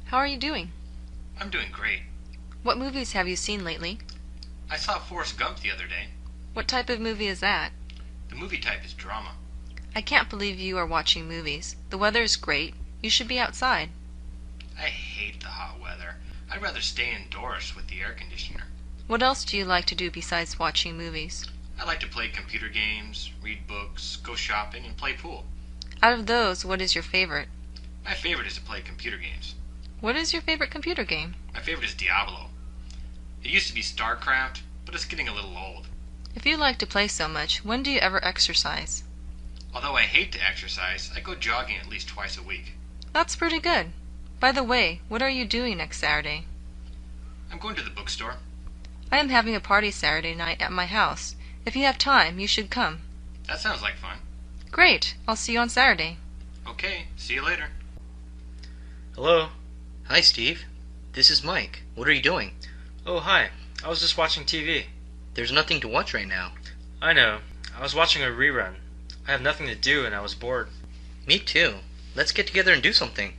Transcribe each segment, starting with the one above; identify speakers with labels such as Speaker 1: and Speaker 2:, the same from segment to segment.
Speaker 1: How are you doing?
Speaker 2: I'm doing great.
Speaker 1: What movies have you seen lately?
Speaker 2: I saw Forrest Gump the other day.
Speaker 1: What type of movie is that?
Speaker 2: The movie type is drama.
Speaker 1: I can't believe you are watching movies. The weather is great. You should be outside.
Speaker 2: I hate the hot weather. I'd rather stay indoors with the air conditioner.
Speaker 1: What else do you like to do besides watching movies?
Speaker 2: I like to play computer games, read books, go shopping, and play pool.
Speaker 1: Out of those, what is your favorite?
Speaker 2: My favorite is to play computer games.
Speaker 1: What is your favorite computer game?
Speaker 2: My favorite is Diablo. It used to be StarCraft, but it's getting a little old.
Speaker 1: If you like to play so much, when do you ever exercise?
Speaker 2: Although I hate to exercise, I go jogging at least twice a week.
Speaker 1: That's pretty good. By the way, what are you doing next Saturday?
Speaker 2: I'm going to the bookstore.
Speaker 1: I am having a party Saturday night at my house. If you have time, you should come.
Speaker 2: That sounds like fun.
Speaker 1: Great. I'll see you on Saturday.
Speaker 2: Okay, see you later.
Speaker 3: Hello.
Speaker 4: Hi, Steve. This is Mike. What are you doing?
Speaker 3: Oh, hi. I was just watching TV.
Speaker 4: There's nothing to watch right now.
Speaker 3: I know. I was watching a rerun. I have nothing to do and I was bored.
Speaker 4: Me too. Let's get together and do something.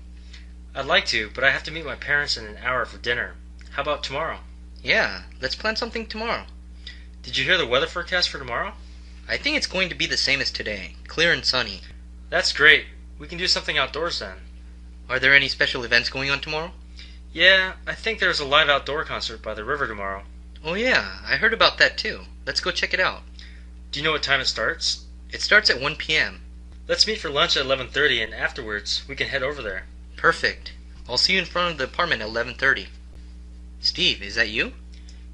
Speaker 3: I'd like to, but I have to meet my parents in an hour for dinner. How about tomorrow?
Speaker 4: Yeah, let's plan something tomorrow.
Speaker 3: Did you hear the weather forecast for tomorrow?
Speaker 4: I think it's going to be the same as today. Clear and sunny.
Speaker 3: That's great. We can do something outdoors then.
Speaker 4: Are there any special events going on tomorrow?
Speaker 3: Yeah, I think there's a live outdoor concert by the river tomorrow.
Speaker 4: Oh yeah, I heard about that too. Let's go check it out.
Speaker 3: Do you know what time it starts?
Speaker 4: It starts at 1 p.m.
Speaker 3: Let's meet for lunch at 11:30 and afterwards we can head over there.
Speaker 4: Perfect. I'll see you in front of the apartment at 11:30. Steve, is that you?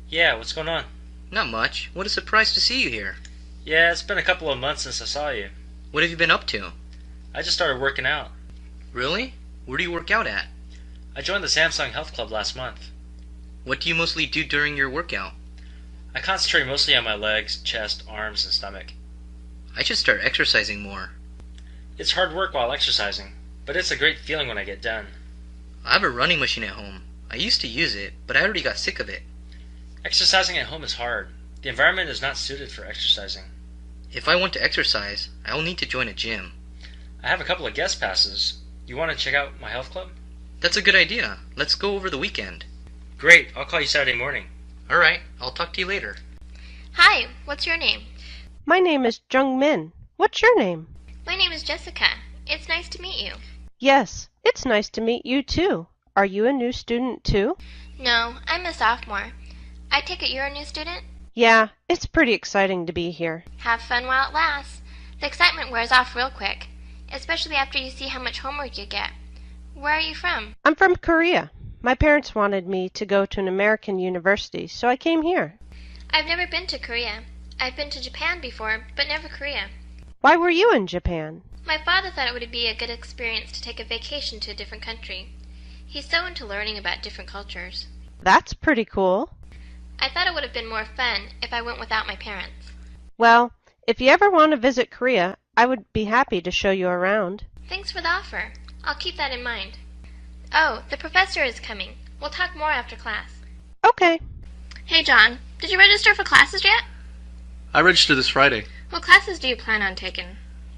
Speaker 3: Yeah, what's going on?
Speaker 4: Not much. What a surprise to see you here.
Speaker 3: Yeah, it's been a couple of months since I saw you.
Speaker 4: What have you been up to?
Speaker 3: I just started working out.
Speaker 4: Really? Where do you work out at?
Speaker 3: I joined the Samsung Health Club last month.
Speaker 4: What do you mostly do during your workout?
Speaker 3: I concentrate mostly on my legs, chest, arms, and stomach.
Speaker 4: I should start exercising more.
Speaker 3: It's hard work while exercising, but it's a great feeling when I get done.
Speaker 4: I have a running machine at home. I used to use it, but I already got sick of it.
Speaker 3: Exercising at home is hard. The environment is not suited for exercising.
Speaker 4: If I want to exercise, I will need to join a gym.
Speaker 3: I have a couple of guest passes. You want to check out my health club?
Speaker 4: That's a good idea. Let's go over the weekend.
Speaker 3: Great, I'll call you Saturday morning.
Speaker 4: Alright, I'll talk to you later.
Speaker 5: Hi, what's your name?
Speaker 6: My name is Jung Min. What's your name?
Speaker 5: My name is Jessica. It's nice to meet you.
Speaker 6: Yes, it's nice to meet you too. Are you a new student too?
Speaker 5: No, I'm a sophomore. I take it you're a new student?
Speaker 6: Yeah, it's pretty exciting to be here.
Speaker 5: Have fun while it lasts. The excitement wears off real quick, especially after you see how much homework you get. Where are you from?
Speaker 6: I'm from Korea. My parents wanted me to go to an American university, so I came here.
Speaker 5: I've never been to Korea. I've been to Japan before, but never Korea.
Speaker 6: Why were you in Japan?
Speaker 5: My father thought it would be a good experience to take a vacation to a different country. He's so into learning about different cultures.
Speaker 6: That's pretty cool.
Speaker 5: I thought it would have been more fun if I went without my parents.
Speaker 6: Well, if you ever want to visit Korea, I would be happy to show you around.
Speaker 5: Thanks for the offer. I'll keep that in mind. Oh, the professor is coming. We'll talk more after class.
Speaker 6: Okay.
Speaker 5: Hey, John, did you register for classes yet?
Speaker 7: I registered this Friday.
Speaker 5: What classes do you plan on taking?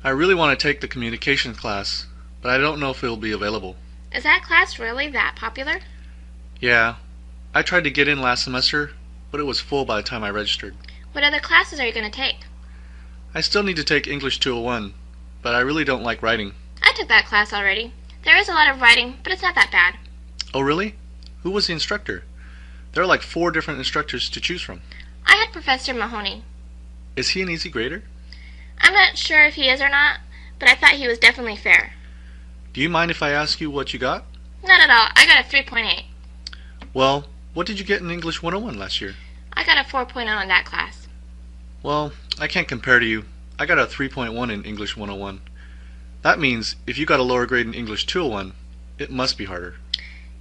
Speaker 7: I really want to take the communications class, but I don't know if it'll be available.
Speaker 5: Is that class really that popular?
Speaker 7: Yeah, I tried to get in last semester, but it was full by the time I registered.
Speaker 5: What other classes are you going to take?
Speaker 7: I still need to take English 201, but I really don't like writing.
Speaker 5: I took that class already. There is a lot of writing, but it's not that bad.
Speaker 7: Oh really? Who was the instructor? There are like 4 different instructors to choose from.
Speaker 5: I had Professor Mahoney.
Speaker 7: Is he an easy grader?
Speaker 5: I'm not sure if he is or not, but I thought he was definitely fair.
Speaker 7: Do you mind if I ask you what you got?
Speaker 5: Not at all. I got a 3.8.
Speaker 7: Well, what did you get in English 101 last year?
Speaker 5: I got a 4.0 in that class.
Speaker 7: Well, I can't compare to you. I got a 3.1 in English 101. That means if you got a lower grade in English 201, it must be harder.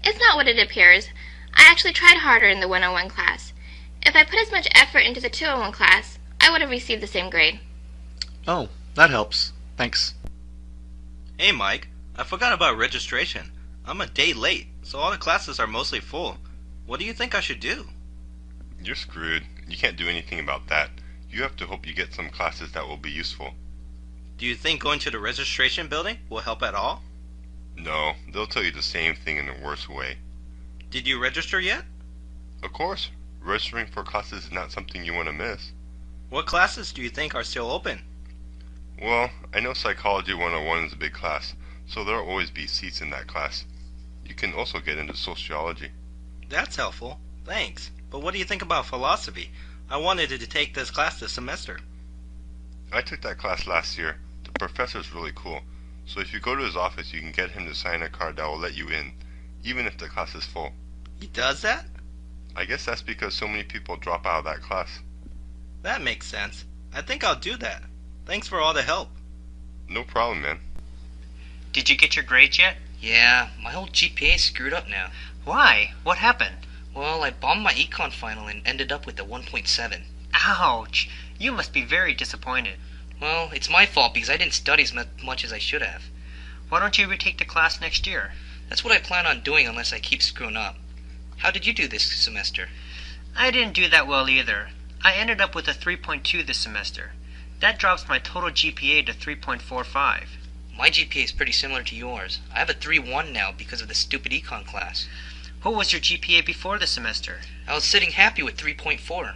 Speaker 5: It's not what it appears. I actually tried harder in the 101 class. If I put as much effort into the 201 class, I would have received the same grade.
Speaker 7: Oh, that helps. Thanks.
Speaker 8: Hey Mike, I forgot about registration. I'm a day late, so all the classes are mostly full. What do you think I should do?
Speaker 9: You're screwed. You can't do anything about that. You have to hope you get some classes that will be useful.
Speaker 8: Do you think going to the registration building will help at all?
Speaker 9: No, they'll tell you the same thing in a worse way.
Speaker 8: Did you register yet?
Speaker 9: Of course, registering for classes is not something you want to miss.
Speaker 8: What classes do you think are still open?
Speaker 9: Well, I know Psychology 101 is a big class, so there'll always be seats in that class. You can also get into sociology.
Speaker 8: That's helpful. Thanks. But what do you think about philosophy? I wanted to take this class this semester.
Speaker 9: I took that class last year. The professor's really cool, so if you go to his office you can get him to sign a card that will let you in, even if the class is full.
Speaker 8: He does that?
Speaker 9: I guess that's because so many people drop out of that class.
Speaker 8: That makes sense. I think I'll do that. Thanks for all the help.
Speaker 9: No problem, man.
Speaker 10: Did you get your grades yet?
Speaker 4: Yeah, my whole GPA is screwed up now.
Speaker 10: Why? What happened?
Speaker 4: Well, I bombed my econ final and ended up with a 1.7.
Speaker 10: Ouch! You must be very disappointed.
Speaker 4: Well, it's my fault because I didn't study as much as I should have.
Speaker 10: Why don't you retake the class next year?
Speaker 4: That's what I plan on doing unless I keep screwing up. How did you do this semester?
Speaker 10: I didn't do that well either. I ended up with a 3.2 this semester. That drops my total GPA to 3.45.
Speaker 4: My GPA is pretty similar to yours. I have a 3.1 now because of the stupid econ class.
Speaker 10: What was your GPA before the semester?
Speaker 4: I was sitting happy with 3.4.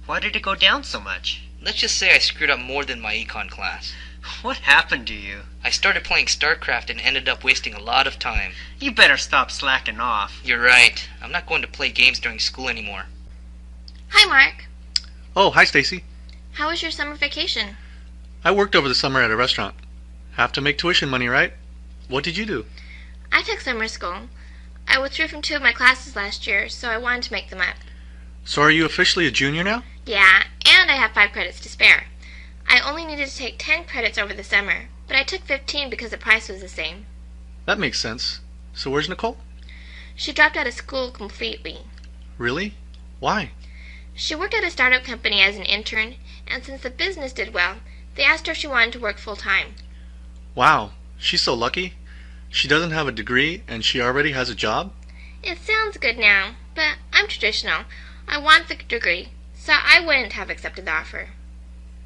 Speaker 10: Why did it go down so much?
Speaker 4: Let's just say I screwed up more than my econ class.
Speaker 10: What happened to you?
Speaker 4: I started playing StarCraft and ended up wasting a lot of time.
Speaker 10: You better stop slacking off.
Speaker 4: You're right. I'm not going to play games during school anymore.
Speaker 5: Hi, Mark.
Speaker 7: Oh, hi, Stacy.
Speaker 5: How was your summer vacation?
Speaker 7: I worked over the summer at a restaurant. Have to make tuition money, right? What did you do?
Speaker 5: I took summer school. I withdrew from 2 of my classes last year, so I wanted to make them up.
Speaker 7: So are you officially a junior now?
Speaker 5: Yeah, and I have 5 credits to spare. I only needed to take 10 credits over the summer, but I took 15 because the price was the same.
Speaker 7: That makes sense. So where's Nicole?
Speaker 5: She dropped out of school completely.
Speaker 7: Really? Why?
Speaker 5: She worked at a startup company as an intern, and since the business did well, they asked her if she wanted to work full-time.
Speaker 7: Wow, she's so lucky. She doesn't have a degree and she already has a job?
Speaker 5: It sounds good now, but I'm traditional. I want the degree, so I wouldn't have accepted the offer.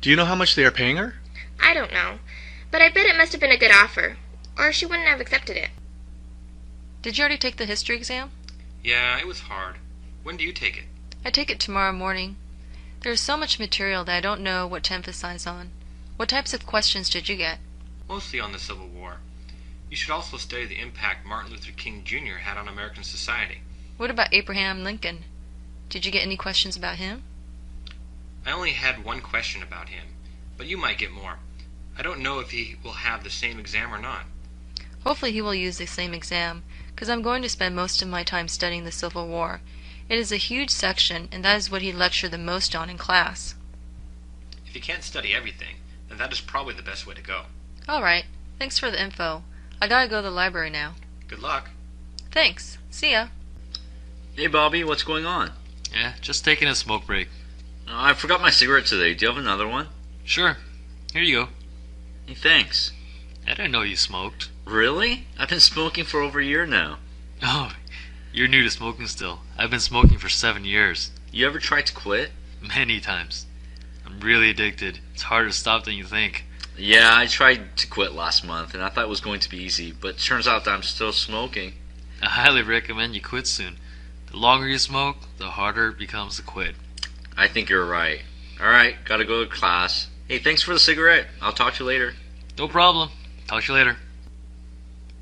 Speaker 7: Do you know how much they are paying her?
Speaker 5: I don't know, but I bet it must have been a good offer, or she wouldn't have accepted it.
Speaker 1: Did you already take the history exam?
Speaker 2: Yeah, it was hard. When do you take it?
Speaker 1: I take it tomorrow morning. There is so much material that I don't know what to emphasize on. What types of questions did you get?
Speaker 2: Mostly on the Civil War. You should also study the impact Martin Luther King Jr. had on American society.
Speaker 1: What about Abraham Lincoln? Did you get any questions about him?
Speaker 2: I only had one question about him, but you might get more. I don't know if he will have the same exam or not.
Speaker 1: Hopefully he will use the same exam, because I'm going to spend most of my time studying the Civil War. It is a huge section, and that is what he lectured the most on in class.
Speaker 2: If you can't study everything, then that is probably the best way to go.
Speaker 1: All right. Thanks for the info. I gotta go to the library now.
Speaker 2: Good luck.
Speaker 1: Thanks. See ya.
Speaker 11: Hey Bobby, what's going on?
Speaker 12: Yeah, just taking a smoke break.
Speaker 11: I forgot my cigarette today. Do you have another one?
Speaker 12: Sure. Here you go.
Speaker 11: Hey, thanks.
Speaker 12: I didn't know you smoked.
Speaker 11: Really? I've been smoking for over a year now.
Speaker 12: Oh, you're new to smoking still. I've been smoking for 7 years.
Speaker 11: You ever tried to quit?
Speaker 12: Many times. I'm really addicted. It's harder to stop than you think.
Speaker 11: Yeah, I tried to quit last month, and I thought it was going to be easy, but it turns out that I'm still smoking.
Speaker 12: I highly recommend you quit soon. The longer you smoke, the harder it becomes to quit.
Speaker 11: I think you're right. Alright, gotta go to class. Hey, thanks for the cigarette. I'll talk to you later.
Speaker 12: No problem. Talk to you later.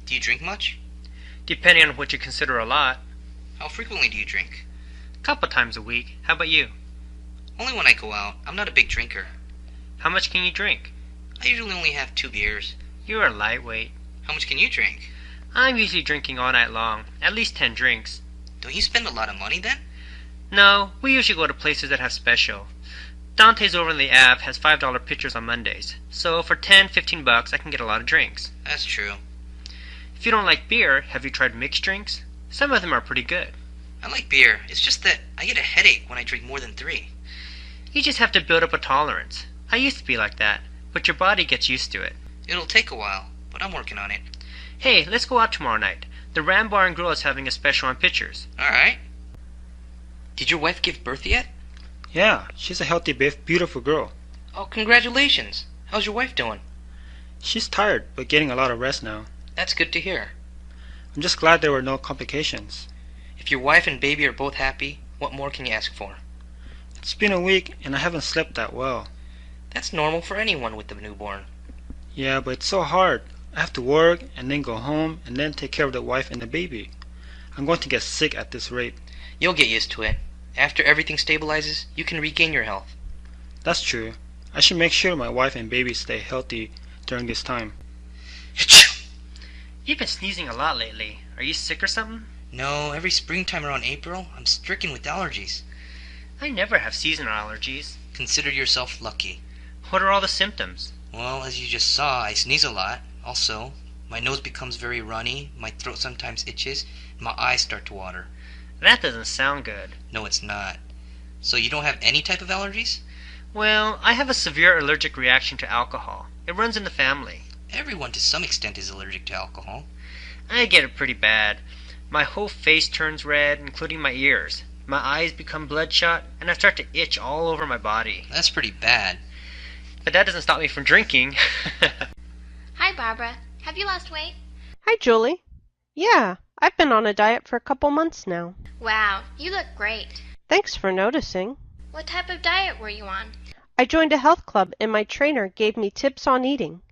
Speaker 4: Do you drink much?
Speaker 10: Depending on what you consider a lot.
Speaker 4: How frequently do you drink?
Speaker 10: Couple times a week. How about you?
Speaker 4: Only when I go out. I'm not a big drinker.
Speaker 10: How much can you drink?
Speaker 4: I usually only have 2 beers.
Speaker 10: You're a lightweight.
Speaker 4: How much can you drink?
Speaker 10: I'm usually drinking all night long. At least 10 drinks.
Speaker 4: Don't you spend a lot of money then?
Speaker 10: No, we usually go to places that have special. Dante's over in the Ave has $5 pitchers on Mondays. So for $10-15 I can get a lot of drinks.
Speaker 4: That's true.
Speaker 10: If you don't like beer, have you tried mixed drinks? Some of them are pretty good.
Speaker 4: I like beer. It's just that I get a headache when I drink more than 3.
Speaker 10: You just have to build up a tolerance. I used to be like that, but your body gets used to it.
Speaker 4: It'll take a while, but I'm working on it.
Speaker 10: Hey, let's go out tomorrow night. The Ram Bar and Grill is having a special on pitchers.
Speaker 4: Alright. Did your wife give birth yet?
Speaker 13: Yeah, she's a healthy, beautiful girl.
Speaker 4: Oh, congratulations. How's your wife doing?
Speaker 13: She's tired, but getting a lot of rest now.
Speaker 4: That's good to hear.
Speaker 13: I'm just glad there were no complications.
Speaker 4: If your wife and baby are both happy, what more can you ask for?
Speaker 13: It's been a week and I haven't slept that well.
Speaker 4: That's normal for anyone with a newborn.
Speaker 13: Yeah, but it's so hard. I have to work and then go home and then take care of the wife and the baby. I'm going to get sick at this rate.
Speaker 4: You'll get used to it. After everything stabilizes, you can regain your health.
Speaker 13: That's true. I should make sure my wife and baby stay healthy during this time.
Speaker 10: You've been sneezing a lot lately. Are you sick or something?
Speaker 4: No, every springtime around April, I'm stricken with allergies.
Speaker 10: I never have seasonal allergies.
Speaker 4: Consider yourself lucky.
Speaker 10: What are all the symptoms?
Speaker 4: Well, as you just saw, I sneeze a lot. Also, my nose becomes very runny, my throat sometimes itches, and my eyes start to water.
Speaker 10: That doesn't sound good.
Speaker 4: No, it's not. So you don't have any type of allergies?
Speaker 10: Well, I have a severe allergic reaction to alcohol. It runs in the family.
Speaker 4: Everyone to some extent is allergic to alcohol.
Speaker 10: I get it pretty bad. My whole face turns red, including my ears. My eyes become bloodshot, and I start to itch all over my body.
Speaker 4: That's pretty bad.
Speaker 10: But that doesn't stop me from drinking.
Speaker 5: Hi, Barbara. Have you lost weight?
Speaker 6: Hi, Julie. Yeah, I've been on a diet for a couple months now.
Speaker 5: Wow, you look great.
Speaker 6: Thanks for noticing.
Speaker 5: What type of diet were you on?
Speaker 6: I joined a health club and my trainer gave me tips on eating.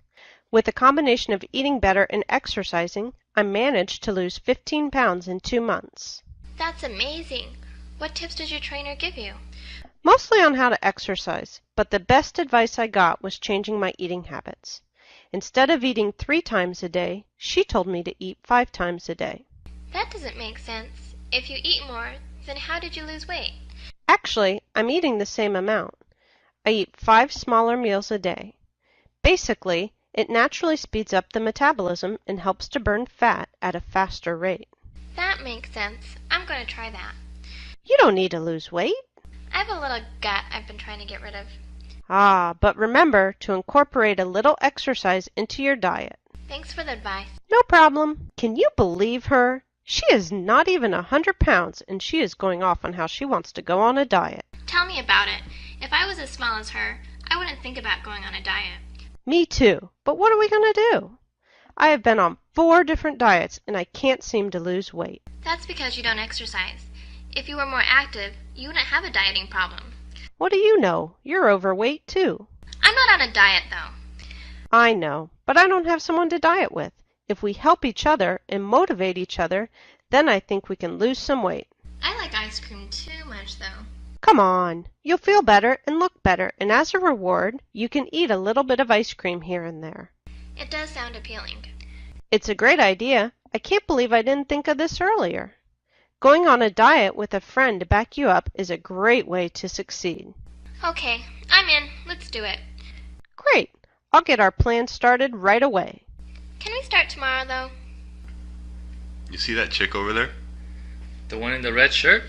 Speaker 6: With a combination of eating better and exercising, I managed to lose 15 pounds in 2 months.
Speaker 5: That's amazing. What tips did your trainer give you?
Speaker 6: Mostly on how to exercise, but the best advice I got was changing my eating habits. Instead of eating 3 times a day, she told me to eat 5 times a day.
Speaker 5: That doesn't make sense. If you eat more, then how did you lose weight?
Speaker 6: Actually, I'm eating the same amount. I eat 5 smaller meals a day. Basically, it naturally speeds up the metabolism and helps to burn fat at a faster rate.
Speaker 5: That makes sense. I'm going to try that.
Speaker 6: You don't need to lose weight.
Speaker 5: I have a little gut I've been trying to get rid of.
Speaker 6: Ah, but remember to incorporate a little exercise into your diet.
Speaker 5: Thanks for the advice.
Speaker 6: No problem. Can you believe her? She is not even 100 pounds and she is going off on how she wants to go on a diet.
Speaker 5: Tell me about it. If I was as small as her, I wouldn't think about going on a diet.
Speaker 6: Me too. But what are we going to do? I have been on 4 different diets and I can't seem to lose weight.
Speaker 5: That's because you don't exercise. If you were more active, you wouldn't have a dieting problem.
Speaker 6: What do you know? You're overweight too.
Speaker 5: I'm not on a diet, though.
Speaker 6: I know, but I don't have someone to diet with. If we help each other and motivate each other, then I think we can lose some weight.
Speaker 5: I like ice cream too much, though.
Speaker 6: Come on. You'll feel better and look better, and as a reward, you can eat a little bit of ice cream here and there.
Speaker 5: It does sound appealing.
Speaker 6: It's a great idea. I can't believe I didn't think of this earlier. Going on a diet with a friend to back you up is a great way to succeed.
Speaker 5: Okay, I'm in. Let's do it.
Speaker 6: Great. I'll get our plan started right away.
Speaker 5: Can we start tomorrow, though?
Speaker 9: You see that chick over there?
Speaker 12: The one in the red shirt?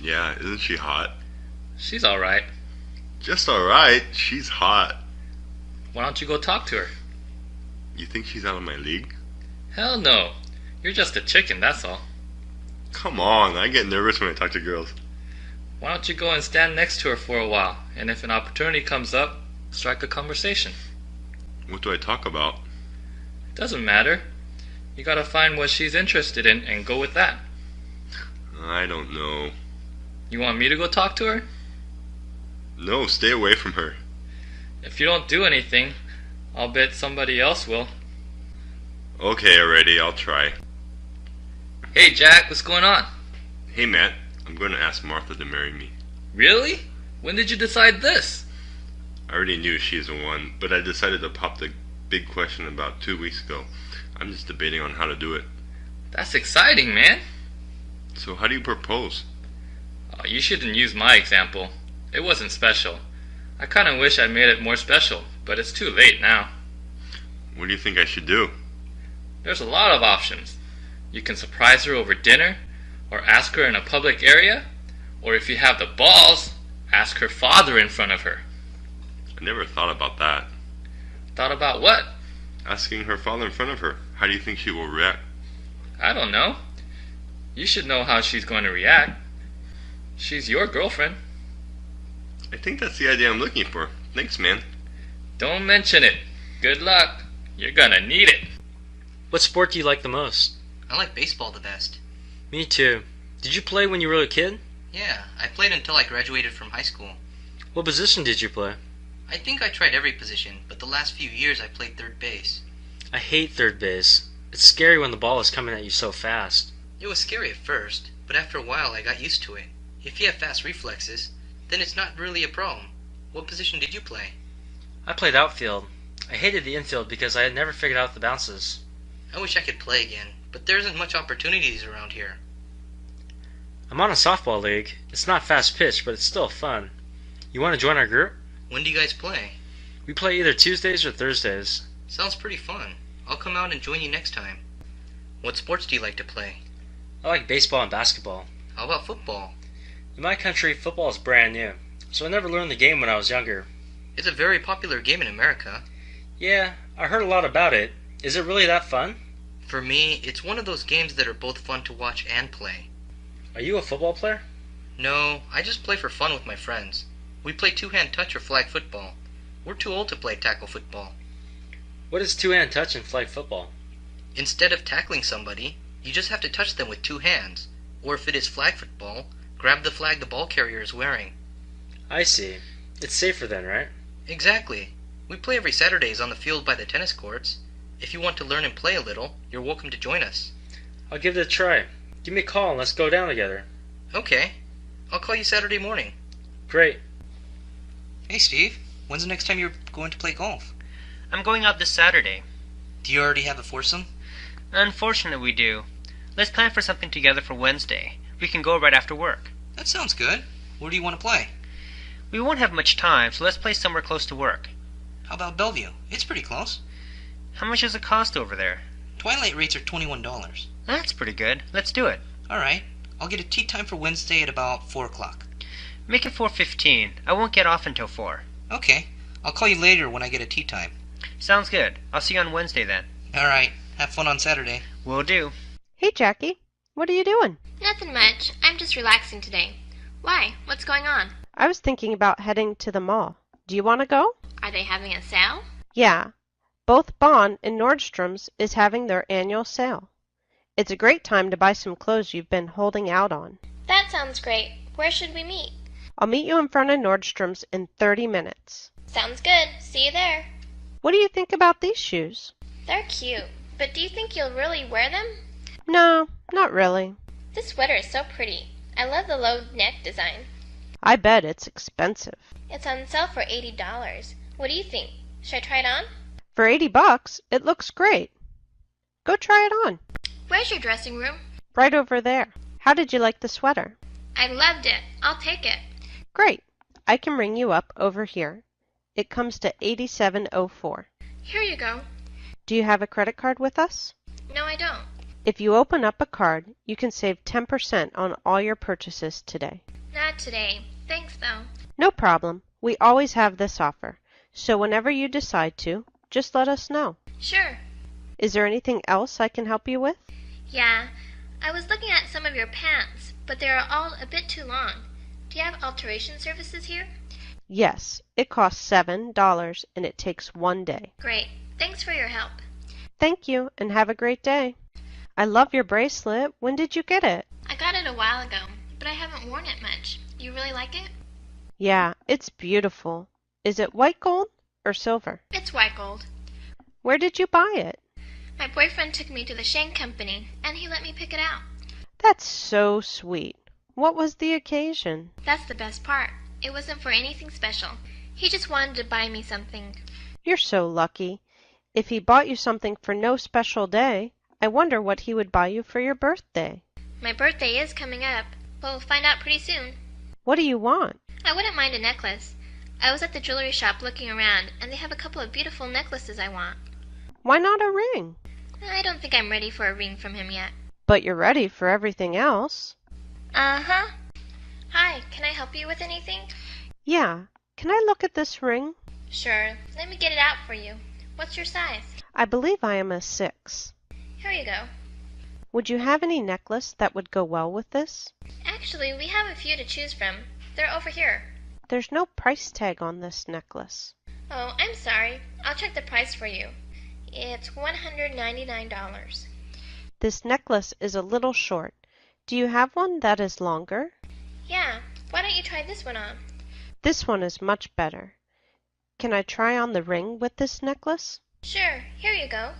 Speaker 9: Yeah, isn't she hot?
Speaker 12: She's alright.
Speaker 9: Just alright, she's hot.
Speaker 12: Why don't you go talk to her?
Speaker 9: You think she's out of my league?
Speaker 12: Hell no. You're just a chicken, that's all.
Speaker 9: Come on, I get nervous when I talk to girls.
Speaker 12: Why don't you go and stand next to her for a while, and if an opportunity comes up, strike a conversation.
Speaker 9: What do I talk about?
Speaker 12: Doesn't matter. You gotta find what she's interested in and go with that.
Speaker 9: I don't know.
Speaker 12: You want me to go talk to her?
Speaker 9: No, stay away from her.
Speaker 12: If you don't do anything, I'll bet somebody else will.
Speaker 9: Okay, already, I'll try.
Speaker 12: Hey Jack, what's going on?
Speaker 9: Hey Matt, I'm going to ask Martha to marry me.
Speaker 12: Really? When did you decide this?
Speaker 9: I already knew she's the one, but I decided to pop the big question about 2 weeks ago. I'm just debating on how to do it.
Speaker 12: That's exciting, man.
Speaker 9: So how do you propose?
Speaker 12: You shouldn't use my example. It wasn't special. I kinda wish I made it more special, but it's too late now.
Speaker 9: What do you think I should do?
Speaker 12: There's a lot of options. You can surprise her over dinner, or ask her in a public area, or if you have the balls, ask her father in front of her.
Speaker 9: I never thought about that.
Speaker 12: Thought about what?
Speaker 9: Asking her father in front of her. How do you think she will react?
Speaker 12: I don't know. You should know how she's going to react. She's your girlfriend.
Speaker 9: I think that's the idea I'm looking for. Thanks, man.
Speaker 12: Don't mention it. Good luck. You're gonna need it.
Speaker 3: What sport do you like the most?
Speaker 4: I like baseball the best.
Speaker 3: Me too. Did you play when you were a kid?
Speaker 4: Yeah, I played until I graduated from high school.
Speaker 3: What position did you play?
Speaker 4: I think I tried every position, but the last few years I played third base.
Speaker 3: I hate third base. It's scary when the ball is coming at you so fast.
Speaker 4: It was scary at first, but after a while I got used to it. If you have fast reflexes, then it's not really a problem. What position did you play?
Speaker 3: I played outfield. I hated the infield because I had never figured out the bounces.
Speaker 4: I wish I could play again, but there isn't much opportunities around here.
Speaker 3: I'm on a softball league. It's not fast pitch, but it's still fun. You want to join our group?
Speaker 4: When do you guys play?
Speaker 3: We play either Tuesdays or Thursdays.
Speaker 4: Sounds pretty fun. I'll come out and join you next time. What sports do you like to play?
Speaker 3: I like baseball and basketball.
Speaker 4: How about football?
Speaker 3: In my country, football is brand new, so I never learned the game when I was younger.
Speaker 4: It's a very popular game in America.
Speaker 3: Yeah, I heard a lot about it. Is it really that fun?
Speaker 4: For me, it's one of those games that are both fun to watch and play.
Speaker 3: Are you a football player?
Speaker 4: No, I just play for fun with my friends. We play two-hand touch or flag football. We're too old to play tackle football.
Speaker 3: What is two-hand touch in flag football?
Speaker 4: Instead of tackling somebody, you just have to touch them with two hands. Or if it is flag football, grab the flag the ball carrier is wearing.
Speaker 3: I see. It's safer then, right?
Speaker 4: Exactly. We play every Saturdays on the field by the tennis courts. If you want to learn and play a little, you're welcome to join us.
Speaker 3: I'll give it a try. Give me a call and let's go down together.
Speaker 4: Okay. I'll call you Saturday morning.
Speaker 3: Great.
Speaker 4: Hey Steve, when's the next time you're going to play golf?
Speaker 10: I'm going out this Saturday.
Speaker 4: Do you already have a foursome?
Speaker 10: Unfortunately, we do. Let's plan for something together for Wednesday. We can go right after work.
Speaker 4: That sounds good. Where do you want to play?
Speaker 10: We won't have much time, so let's play somewhere close to work.
Speaker 4: How about Bellevue? It's pretty close.
Speaker 10: How much does it cost over there?
Speaker 4: Twilight rates are $21.
Speaker 10: That's pretty good. Let's do it.
Speaker 4: Alright. I'll get a tee time for Wednesday at about 4 o'clock.
Speaker 10: Make it 4:15. I won't get off until 4.
Speaker 4: Okay. I'll call you later when I get a tee time.
Speaker 10: Sounds good. I'll see you on Wednesday then.
Speaker 4: Alright. Have fun on Saturday.
Speaker 10: Will do.
Speaker 6: Hey, Jackie. What are you doing?
Speaker 5: Nothing much. I'm just relaxing today. Why? What's going on?
Speaker 6: I was thinking about heading to the mall. Do you want to go?
Speaker 5: Are they having a sale?
Speaker 6: Yeah. Both Bond and Nordstrom's is having their annual sale. It's a great time to buy some clothes you've been holding out on.
Speaker 5: That sounds great. Where should we meet?
Speaker 6: I'll meet you in front of Nordstrom's in 30 minutes.
Speaker 5: Sounds good. See you there.
Speaker 6: What do you think about these shoes?
Speaker 5: They're cute, but do you think you'll really wear them?
Speaker 6: No, not really.
Speaker 5: This sweater is so pretty. I love the low neck design.
Speaker 6: I bet it's expensive.
Speaker 5: It's on sale for $80. What do you think? Should I try it on?
Speaker 6: For $80, it looks great. Go try it on.
Speaker 5: Where's your dressing room?
Speaker 6: Right over there. How did you like the sweater?
Speaker 5: I loved it. I'll take it.
Speaker 6: Great. I can ring you up over here. It comes to 8704.
Speaker 5: Here you go.
Speaker 6: Do you have a credit card with us?
Speaker 5: No, I don't.
Speaker 6: If you open up a card, you can save 10% on all your purchases today.
Speaker 5: Not today. Thanks, though.
Speaker 6: No problem. We always have this offer. So whenever you decide to, just let us know.
Speaker 5: Sure.
Speaker 6: Is there anything else I can help you with?
Speaker 5: Yeah. I was looking at some of your pants, but they are all a bit too long. Do you have alteration services here?
Speaker 6: Yes. It costs $7 and it takes 1 day.
Speaker 5: Great. Thanks for your help.
Speaker 6: Thank you and have a great day. I love your bracelet. When did you get it?
Speaker 5: I got it a while ago, but I haven't worn it much. You really like it?
Speaker 6: Yeah, it's beautiful. Is it white gold or silver?
Speaker 5: It's white gold.
Speaker 6: Where did you buy it?
Speaker 5: My boyfriend took me to the Shane Company, and he let me pick it out.
Speaker 6: That's so sweet. What was the occasion?
Speaker 5: That's the best part. It wasn't for anything special. He just wanted to buy me something.
Speaker 6: You're so lucky. If he bought you something for no special day, I wonder what he would buy you for your birthday.
Speaker 5: My birthday is coming up, but we'll find out pretty soon.
Speaker 6: What do you want?
Speaker 5: I wouldn't mind a necklace. I was at the jewelry shop looking around, and they have a couple of beautiful necklaces I want.
Speaker 6: Why not a ring?
Speaker 5: I don't think I'm ready for a ring from him yet.
Speaker 6: But you're ready for everything else.
Speaker 5: Uh-huh. Hi, can I help you with anything?
Speaker 6: Yeah. Can I look at this ring?
Speaker 5: Sure. Let me get it out for you. What's your size?
Speaker 6: I believe I am a 6.
Speaker 5: Here you go.
Speaker 6: Would you have any necklace that would go well with this?
Speaker 5: Actually, we have a few to choose from. They're over here.
Speaker 6: There's no price tag on this necklace.
Speaker 5: Oh, I'm sorry. I'll check the price for you. It's $199.
Speaker 6: This necklace is a little short. Do you have one that is longer?
Speaker 5: Yeah, why don't you try this one on?
Speaker 6: This one is much better. Can I try on the ring with this necklace?
Speaker 5: Sure, here you go.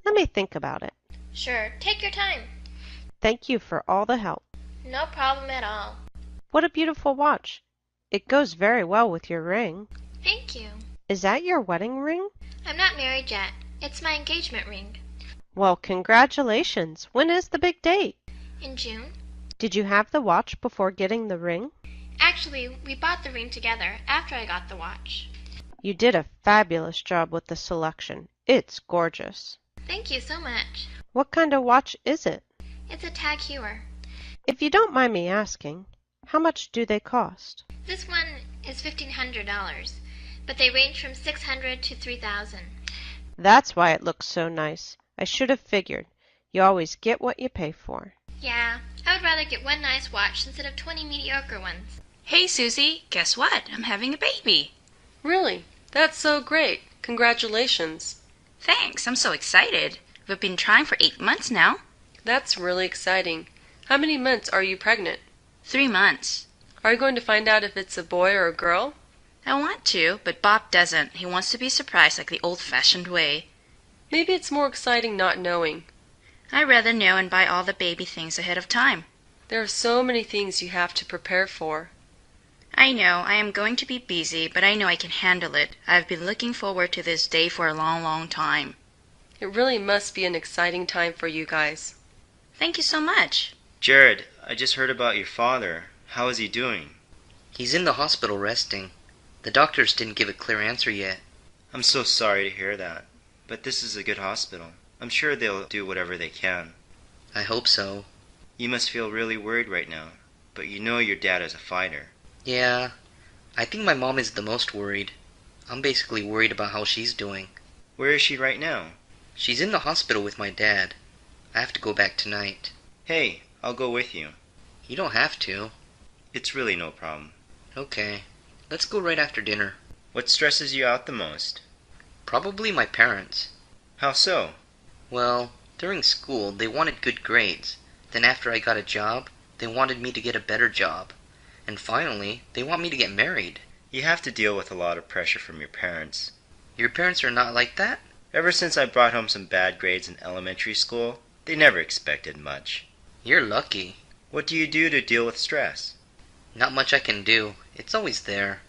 Speaker 6: Let me think about it.
Speaker 5: Sure, take your time.
Speaker 6: Thank you for all the help.
Speaker 5: No problem at all.
Speaker 6: What a beautiful watch. It goes very well with your ring.
Speaker 5: Thank you.
Speaker 6: Is that your wedding ring?
Speaker 5: I'm not married yet. It's my engagement ring.
Speaker 6: Well, congratulations. When is the big date?
Speaker 5: In June.
Speaker 6: Did you have the watch before getting the ring?
Speaker 5: Actually, we bought the ring together after I got the watch.
Speaker 6: You did a fabulous job with the selection. It's gorgeous.
Speaker 5: Thank you so much.
Speaker 6: What kind of watch is it?
Speaker 5: It's a Tag Heuer.
Speaker 6: If you don't mind me asking, how much do they cost?
Speaker 5: This one is $1,500, but they range from $600 to $3,000.
Speaker 6: That's why it looks so nice. I should have figured. You always get what you pay for.
Speaker 5: Yeah, I would rather get one nice watch instead of 20 mediocre ones.
Speaker 14: Hey, Susie, guess what? I'm having a baby.
Speaker 1: Really? That's so great. Congratulations.
Speaker 14: Thanks, I'm so excited. We've been trying for 8 months now.
Speaker 1: That's really exciting. How many months are you pregnant?
Speaker 14: 3 months.
Speaker 1: Are you going to find out if it's a boy or a girl?
Speaker 14: I want to, but Bob doesn't. He wants to be surprised like the old-fashioned way.
Speaker 1: Maybe it's more exciting not knowing.
Speaker 14: I'd rather know and buy all the baby things ahead of time.
Speaker 1: There are so many things you have to prepare for.
Speaker 14: I know, I am going to be busy, but I know I can handle it. I've been looking forward to this day for a long, long time.
Speaker 1: It really must be an exciting time for you guys.
Speaker 14: Thank you so much.
Speaker 3: Jared, I just heard about your father. How is he doing?
Speaker 4: He's in the hospital resting. The doctors didn't give a clear answer yet.
Speaker 3: I'm so sorry to hear that. But this is a good hospital. I'm sure they'll do whatever they can.
Speaker 4: I hope so.
Speaker 3: You must feel really worried right now. But you know your dad is a fighter.
Speaker 4: Yeah, I think my mom is the most worried. I'm basically worried about how she's doing.
Speaker 3: Where is she right now?
Speaker 4: She's in the hospital with my dad. I have to go back tonight.
Speaker 3: Hey, I'll go with you.
Speaker 4: You don't have to.
Speaker 3: It's really no problem.
Speaker 4: Okay, let's go right after dinner.
Speaker 3: What stresses you out the most?
Speaker 4: Probably my parents.
Speaker 3: How so?
Speaker 4: Well, during school they wanted good grades. Then after I got a job, they wanted me to get a better job. And finally, they want me to get married.
Speaker 3: You have to deal with a lot of pressure from your parents.
Speaker 4: Your parents are not like that?
Speaker 3: Ever since I brought home some bad grades in elementary school, they never expected much.
Speaker 4: You're lucky.
Speaker 3: What do you do to deal with stress?
Speaker 4: Not much I can do. It's always there.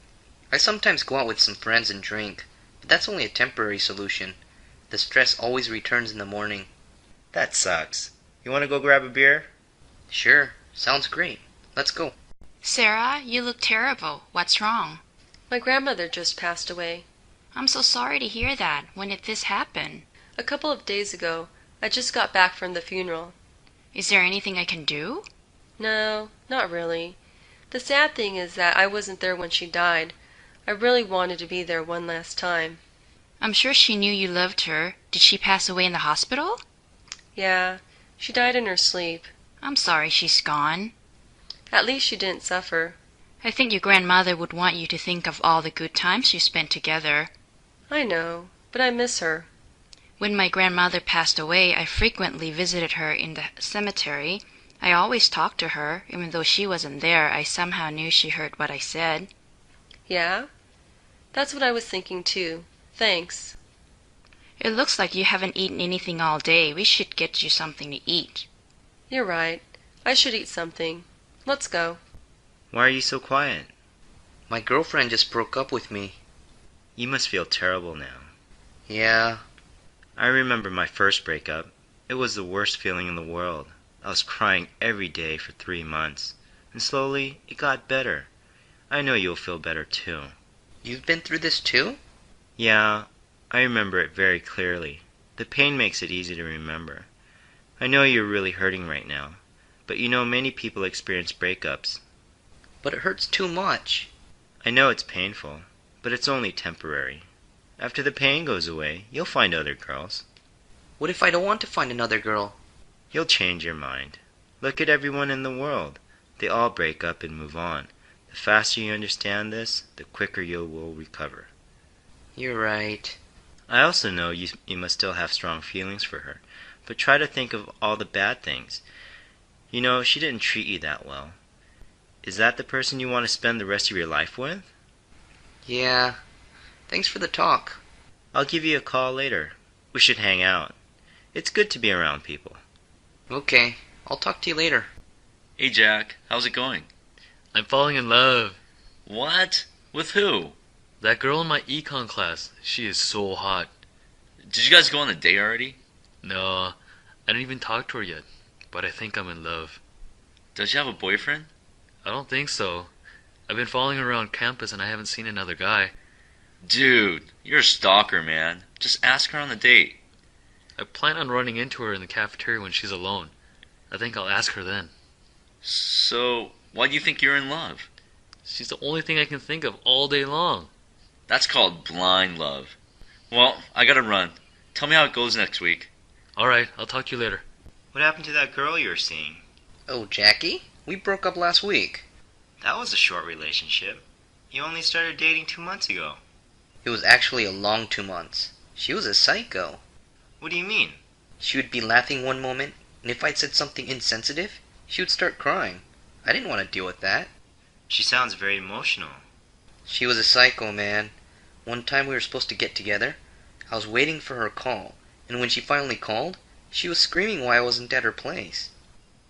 Speaker 4: I sometimes go out with some friends and drink, but that's only a temporary solution. The stress always returns in the morning.
Speaker 3: That sucks. You want to go grab a beer?
Speaker 4: Sure, sounds great. Let's go.
Speaker 14: Sarah, you look terrible. What's wrong?
Speaker 1: My grandmother just passed away.
Speaker 14: I'm so sorry to hear that. When did this happen?
Speaker 1: A couple of days ago. I just got back from the funeral.
Speaker 14: Is there anything I can do?
Speaker 1: No, not really. The sad thing is that I wasn't there when she died. I really wanted to be there one last time.
Speaker 14: I'm sure she knew you loved her. Did she pass away in the hospital?
Speaker 1: Yeah, she died in her sleep.
Speaker 14: I'm sorry she's gone.
Speaker 1: At least she didn't suffer.
Speaker 14: I think your grandmother would want you to think of all the good times you spent together.
Speaker 1: I know, but I miss her.
Speaker 14: When my grandmother passed away, I frequently visited her in the cemetery. I always talked to her. Even though she wasn't there, I somehow knew she heard what I said.
Speaker 1: Yeah? That's what I was thinking too. Thanks.
Speaker 14: It looks like you haven't eaten anything all day. We should get you something to eat.
Speaker 1: You're right. I should eat something. Let's go.
Speaker 3: Why are you so quiet?
Speaker 4: My girlfriend just broke up with me.
Speaker 3: You must feel terrible now.
Speaker 4: Yeah.
Speaker 3: I remember my first breakup. It was the worst feeling in the world. I was crying every day for 3 months. And slowly, it got better. I know you'll feel better too.
Speaker 4: You've been through this too?
Speaker 3: Yeah, I remember it very clearly. The pain makes it easy to remember. I know you're really hurting right now. But you know many people experience breakups.
Speaker 4: But it hurts too much.
Speaker 3: I know it's painful, but it's only temporary. After the pain goes away, you'll find other girls.
Speaker 4: What if I don't want to find another girl?
Speaker 3: You'll change your mind. Look at everyone in the world. They all break up and move on. The faster you understand this, the quicker you will recover.
Speaker 4: You're right.
Speaker 3: I also know you must still have strong feelings for her, but try to think of all the bad things. You know, she didn't treat you that well. Is that the person you want to spend the rest of your life with?
Speaker 4: Yeah. Thanks for the talk.
Speaker 3: I'll give you a call later. We should hang out. It's good to be around people.
Speaker 4: Okay. I'll talk to you later.
Speaker 11: Hey Jack, how's it going?
Speaker 15: I'm falling in love.
Speaker 11: What? With who?
Speaker 15: That girl in my econ class. She is so hot.
Speaker 11: Did you guys go on a date already?
Speaker 15: No, I didn't even talk to her yet, but I think I'm in love.
Speaker 11: Does she have a boyfriend?
Speaker 15: I don't think so. I've been following her around campus and I haven't seen another guy.
Speaker 11: Dude, you're a stalker, man. Just ask her on the date.
Speaker 15: I plan on running into her in the cafeteria when she's alone. I think I'll ask her then.
Speaker 11: So, why do you think you're in love?
Speaker 15: She's the only thing I can think of all day long.
Speaker 11: That's called blind love. Well, I gotta run. Tell me how it goes next week.
Speaker 15: Alright, I'll talk to you later.
Speaker 3: What happened to that girl you were seeing?
Speaker 4: Oh, Jackie? We broke up last week.
Speaker 3: That was a short relationship. You only started dating 2 months ago.
Speaker 4: It was actually a long 2 months. She was a psycho.
Speaker 3: What do you mean?
Speaker 4: She would be laughing one moment, and if I'd said something insensitive, she would start crying. I didn't want to deal with that.
Speaker 3: She sounds very emotional.
Speaker 4: She was a psycho, man. One time we were supposed to get together. I was waiting for her call, and when she finally called, she was screaming why I wasn't at her place.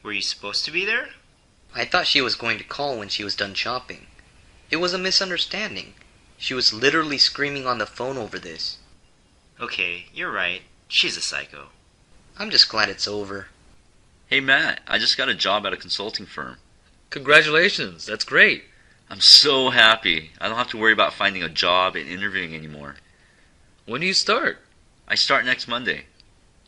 Speaker 3: Were you supposed to be there?
Speaker 4: I thought she was going to call when she was done shopping. It was a misunderstanding. She was literally screaming on the phone over this.
Speaker 3: Okay, you're right. She's a psycho.
Speaker 4: I'm just glad it's over.
Speaker 11: Hey Matt, I just got a job at a consulting firm.
Speaker 15: Congratulations, that's great.
Speaker 11: I'm so happy. I don't have to worry about finding a job and interviewing anymore.
Speaker 15: When do you start?
Speaker 11: I start next Monday.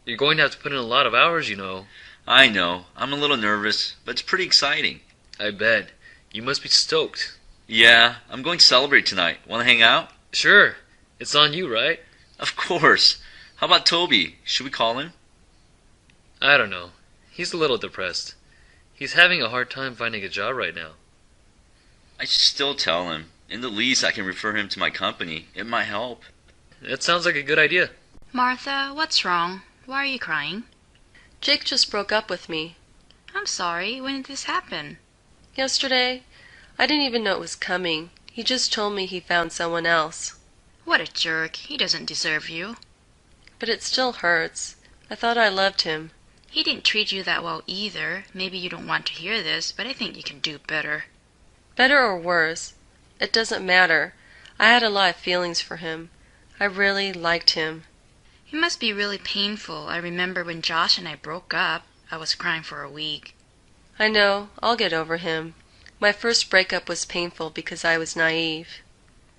Speaker 15: You're going to have to put in a lot of hours, you know.
Speaker 11: I know. I'm a little nervous, but it's pretty exciting.
Speaker 15: I bet. You must be stoked.
Speaker 11: Yeah, I'm going to celebrate tonight. Want to hang out?
Speaker 15: Sure. It's on you, right?
Speaker 11: Of course. How about Toby? Should we call him?
Speaker 15: I don't know. He's a little depressed. He's having a hard time finding a job right now.
Speaker 11: I should still tell him. In the least, I can refer him to my company. It might help.
Speaker 15: That sounds like a good idea.
Speaker 14: Martha, what's wrong? Why are you crying?
Speaker 1: Jake just broke up with me.
Speaker 14: I'm sorry. When did this happen?
Speaker 1: Yesterday. I didn't even know it was coming. He just told me he found someone else.
Speaker 14: What a jerk. He doesn't deserve you.
Speaker 1: But it still hurts. I thought I loved him.
Speaker 14: He didn't treat you that well either. Maybe you don't want to hear this, but I think you can do better.
Speaker 1: Better or worse, it doesn't matter. I had a lot of feelings for him. I really liked him.
Speaker 14: It must be really painful. I remember when Josh and I broke up, I was crying for a week.
Speaker 1: I know. I'll get over him. My first breakup was painful because I was naive.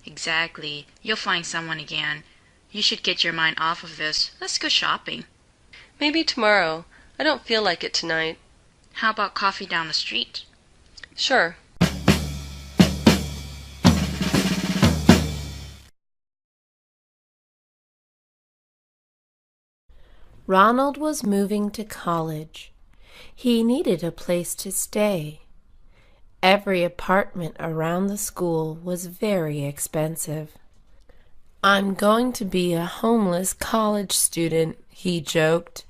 Speaker 14: Exactly. You'll find someone again. You should get your mind off of this. Let's go shopping.
Speaker 1: Maybe tomorrow. I don't feel like it tonight.
Speaker 14: How about coffee down the street?
Speaker 1: Sure.
Speaker 6: Ronald was moving to college. He needed a place to stay. Every apartment around the school was very expensive. "I'm going to be a homeless college student," he joked.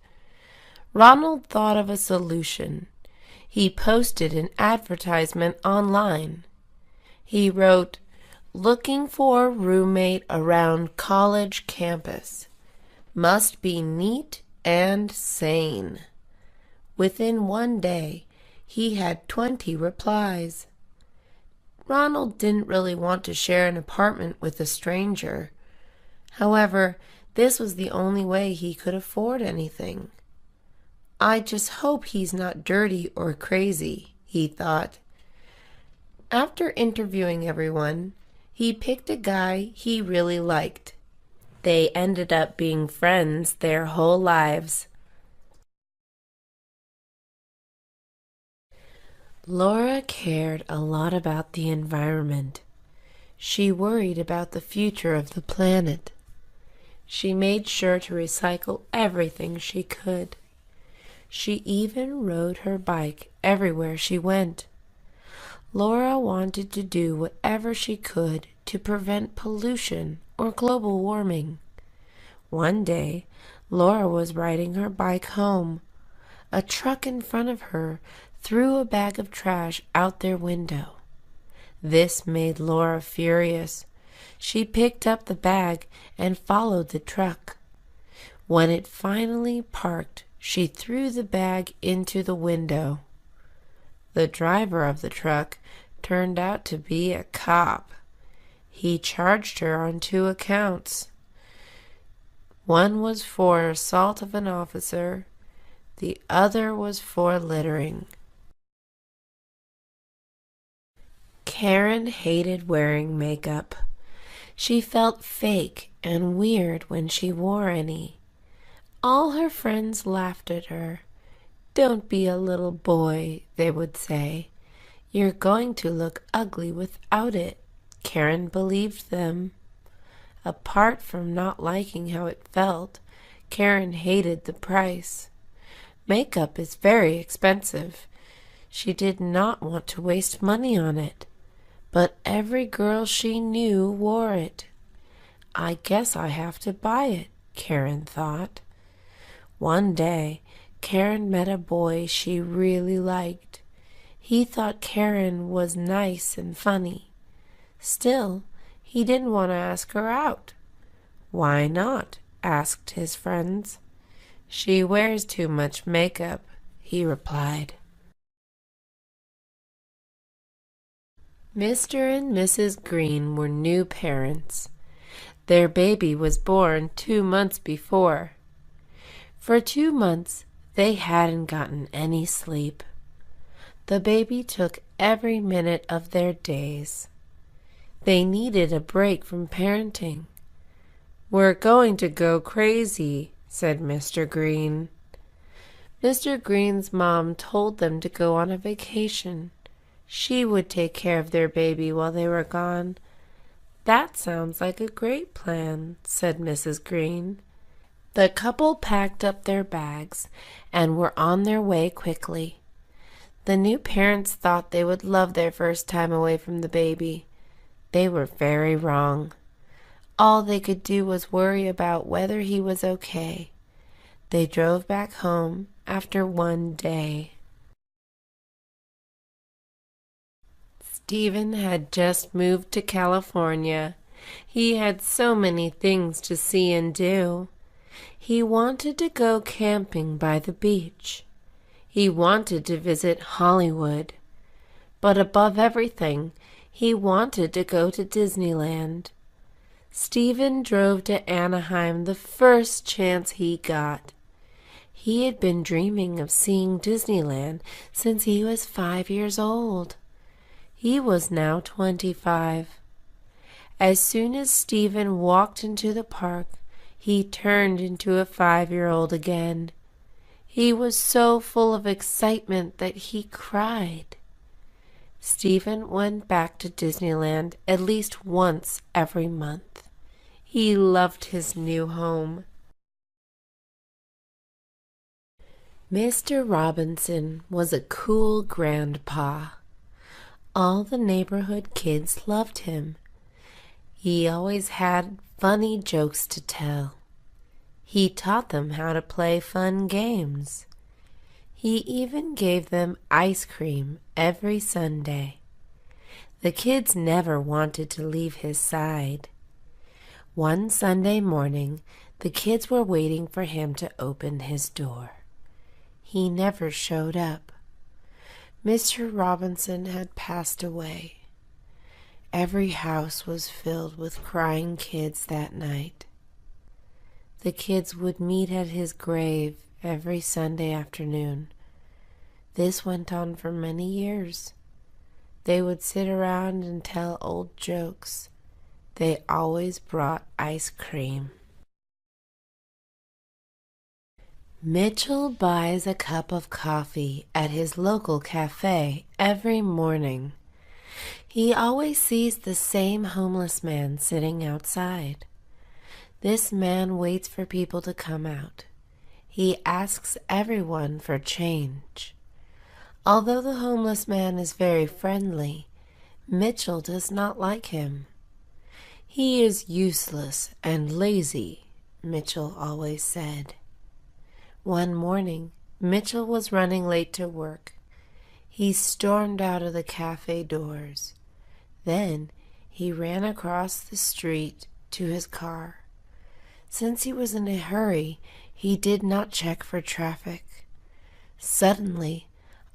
Speaker 6: Ronald thought of a solution. He posted an advertisement online. He wrote, "Looking for roommate around college campus. Must be neat and sane." Within one day, he had 20 replies. Ronald didn't really want to share an apartment with a stranger. However, this was the only way he could afford anything. "I just hope he's not dirty or crazy," he thought. After interviewing everyone, he picked a guy he really liked. They ended up being friends their whole lives. Laura cared a lot about the environment. She worried about the future of the planet. She made sure to recycle everything she could. She even rode her bike everywhere she went. Laura wanted to do whatever she could to prevent pollution or global warming.
Speaker 16: One day, Laura was riding her bike home. A truck in front of her threw a bag of trash out their window. This made Laura furious. She picked up the bag and followed the truck. When it finally parked, she threw the bag into the window. The driver of the truck turned out to be a cop. He charged her on 2 accounts. One was for assault of an officer. The other was for littering. Karen hated wearing makeup. She felt fake and weird when she wore any. All her friends laughed at her. "Don't be a little boy," they would say. "You're going to look ugly without it." Karen believed them. Apart from not liking how it felt, Karen hated the price. Makeup is very expensive. She did not want to waste money on it. But every girl she knew wore it. "I guess I have to buy it," Karen thought. One day, Karen met a boy she really liked. He thought Karen was nice and funny. Still, he didn't want to ask her out. "Why not?" asked his friends. "She wears too much makeup," he replied. Mr. and Mrs. Green were new parents. Their baby was born 2 months before. For 2 months, they hadn't gotten any sleep. The baby took every minute of their days. They needed a break from parenting. "We're going to go crazy," said Mr. Green. Mr. Green's mom told them to go on a vacation. She would take care of their baby while they were gone. "That sounds like a great plan," said Mrs. Green. The couple packed up their bags and were on their way quickly. The new parents thought they would love their first time away from the baby. They were very wrong. All they could do was worry about whether he was okay. They drove back home after 1 day. Stephen had just moved to California. He had so many things to see and do. He wanted to go camping by the beach. He wanted to visit Hollywood. But above everything, he wanted to go to Disneyland. Stephen drove to Anaheim the first chance he got. He had been dreaming of seeing Disneyland since he was 5 years old. He was now 25. As soon as Stephen walked into the park, he turned into a 5-year-old again. He was so full of excitement that he cried. Stephen went back to Disneyland at least once every month. He loved his new home. Mr. Robinson was a cool grandpa. All the neighborhood kids loved him. He always had funny jokes to tell. He taught them how to play fun games. He even gave them ice cream every Sunday. The kids never wanted to leave his side. One Sunday morning, the kids were waiting for him to open his door. He never showed up. Mr. Robinson had passed away. Every house was filled with crying kids that night. The kids would meet at his grave every Sunday afternoon. This went on for many years. They would sit around and tell old jokes. They always brought ice cream. Mitchell buys a cup of coffee at his local cafe every morning. He always sees the same homeless man sitting outside. This man waits for people to come out. He asks everyone for change. Although the homeless man is very friendly, Mitchell does not like him. He is useless and lazy, Mitchell always said. One morning, Mitchell was running late to work. He stormed out of the cafe doors. Then he ran across the street to his car. Since he was in a hurry, he did not check for traffic. Suddenly,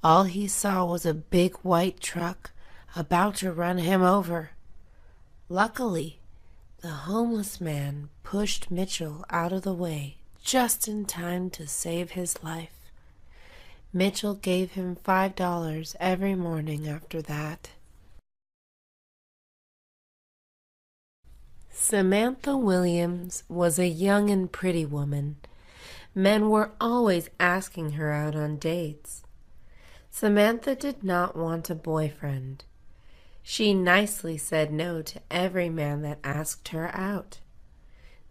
Speaker 16: all he saw was a big white truck about to run him over. Luckily, the homeless man pushed Mitchell out of the way just in time to save his life. Mitchell gave him $5 every morning after that. Samantha Williams was a young and pretty woman. Men were always asking her out on dates. Samantha did not want a boyfriend. She nicely said no to every man that asked her out.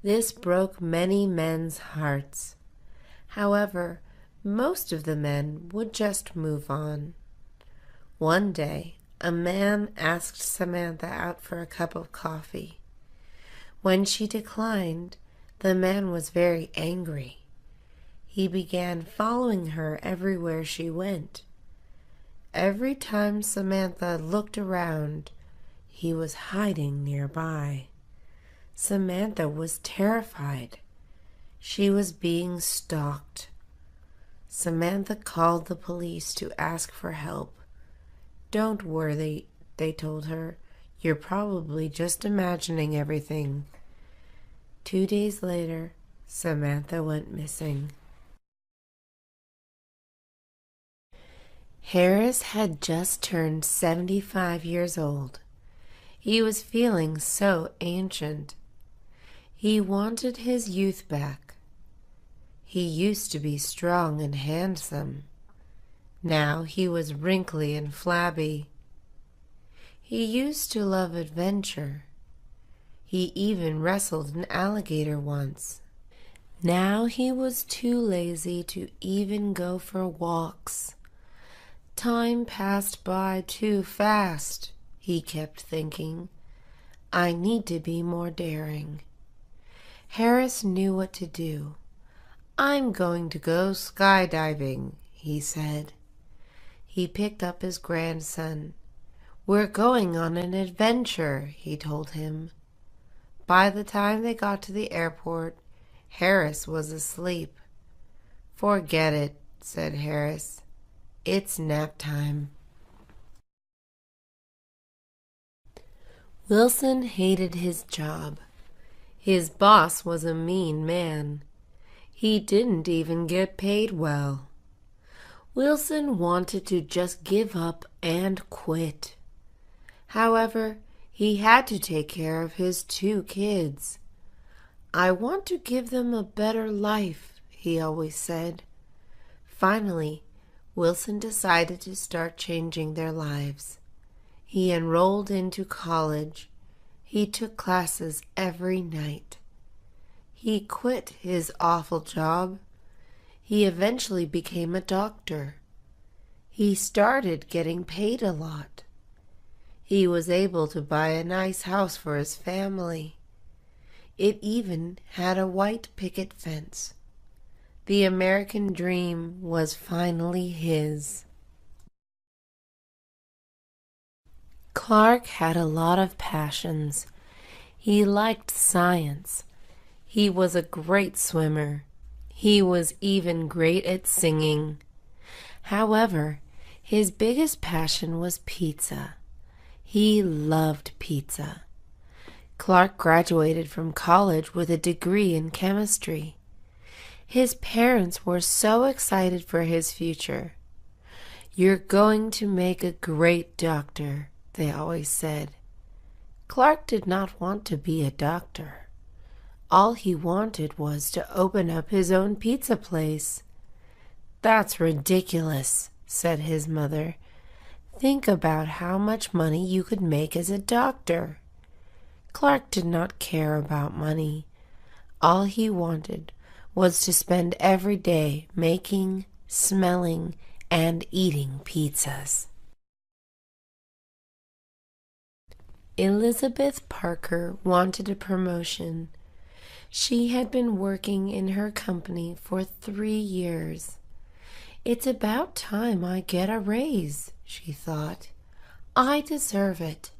Speaker 16: This broke many men's hearts. However, most of the men would just move on. One day, a man asked Samantha out for a cup of coffee. When she declined, the man was very angry. He began following her everywhere she went. Every time Samantha looked around, he was hiding nearby. Samantha was terrified. She was being stalked. Samantha called the police to ask for help. "Don't worry," they told her. "You're probably just imagining everything." 2 days later, Samantha went missing. Harris had just turned 75 years old. He was feeling so ancient. He wanted his youth back. He used to be strong and handsome. Now he was wrinkly and flabby. He used to love adventure. He even wrestled an alligator once. Now he was too lazy to even go for walks. Time passed by too fast, he kept thinking. I need to be more daring. Harris knew what to do. "I'm going to go skydiving," he said. He picked up his grandson. "We're going on an adventure," he told him. By the time they got to the airport, Harris was asleep. "Forget it," said Harris. "It's nap time." Wilson hated his job. His boss was a mean man. He didn't even get paid well. Wilson wanted to just give up and quit. However, he had to take care of his 2 kids. "I want to give them a better life," he always said. Finally, Wilson decided to start changing their lives. He enrolled into college. He took classes every night. He quit his awful job. He eventually became a doctor. He started getting paid a lot. He was able to buy a nice house for his family. It even had a white picket fence. The American dream was finally his. Clark had a lot of passions. He liked science. He was a great swimmer. He was even great at singing. However, his biggest passion was pizza. He loved pizza. Clark graduated from college with a degree in chemistry. His parents were so excited for his future. "You're going to make a great doctor," they always said. Clark did not want to be a doctor. All he wanted was to open up his own pizza place. "That's ridiculous," said his mother. "Think about how much money you could make as a doctor." Clark did not care about money. All he wanted was to spend every day making, smelling, and eating pizzas. Elizabeth Parker wanted a promotion. She had been working in her company for 3 years. It's about time I get a raise, she thought. I deserve it.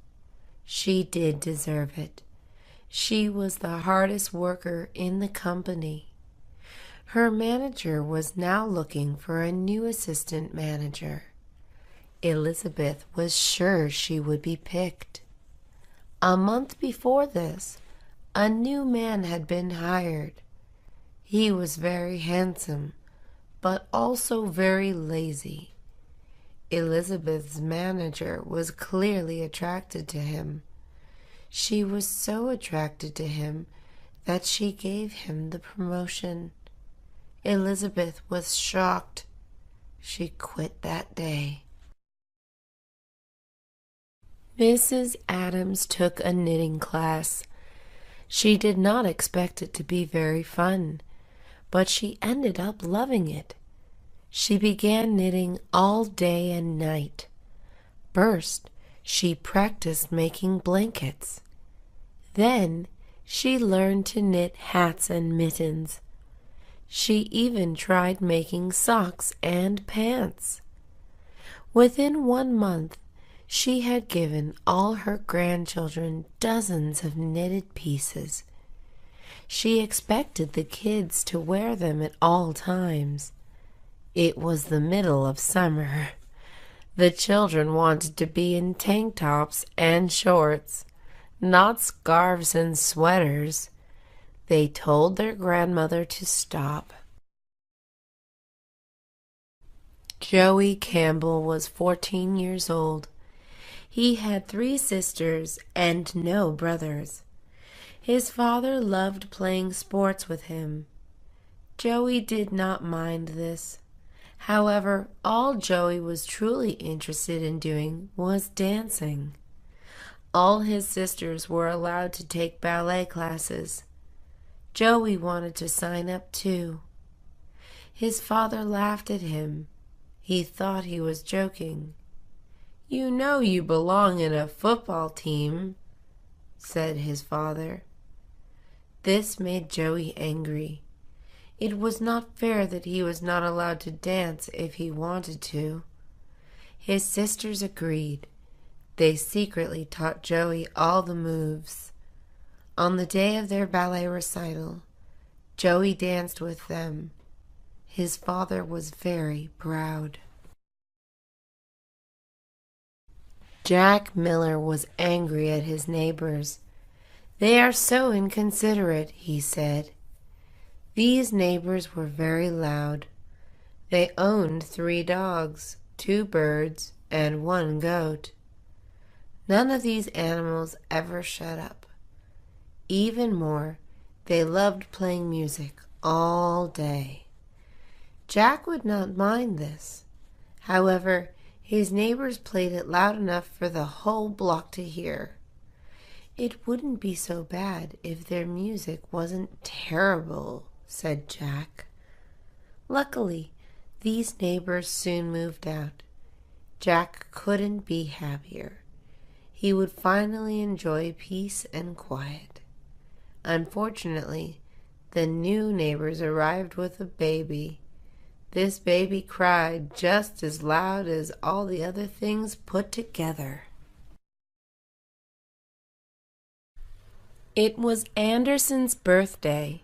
Speaker 16: She did deserve it. She was the hardest worker in the company. Her manager was now looking for a new assistant manager. Elizabeth was sure she would be picked. A month before this, a new man had been hired. He was very handsome, but also very lazy. Elizabeth's manager was clearly attracted to him. She was so attracted to him that she gave him the promotion. Elizabeth was shocked. She quit that day. Mrs. Adams took a knitting class. She did not expect it to be very fun, but she ended up loving it. She began knitting all day and night. First, she practiced making blankets. Then, she learned to knit hats and mittens. She even tried making socks and pants. Within 1 month, she had given all her grandchildren dozens of knitted pieces. She expected the kids to wear them at all times. It was the middle of summer. The children wanted to be in tank tops and shorts, not scarves and sweaters. They told their grandmother to stop. Joey Campbell was 14 years old. He had 3 sisters and no brothers. His father loved playing sports with him. Joey did not mind this. However, all Joey was truly interested in doing was dancing. All his sisters were allowed to take ballet classes. Joey wanted to sign up too. His father laughed at him. He thought he was joking. "You know you belong in a football team," said his father. This made Joey angry. It was not fair that he was not allowed to dance if he wanted to. His sisters agreed. They secretly taught Joey all the moves. On the day of their ballet recital, Joey danced with them. His father was very proud. Jack Miller was angry at his neighbors. "They are so inconsiderate," he said. These neighbors were very loud. They owned 3 dogs, 2 birds, and 1 goat. None of these animals ever shut up. Even more, they loved playing music all day. Jack would not mind this. However, his neighbors played it loud enough for the whole block to hear. "It wouldn't be so bad if their music wasn't terrible," said Jack. Luckily, these neighbors soon moved out. Jack couldn't be happier. He would finally enjoy peace and quiet. Unfortunately, the new neighbors arrived with a baby. This baby cried just as loud as all the other things put together. It was Anderson's birthday.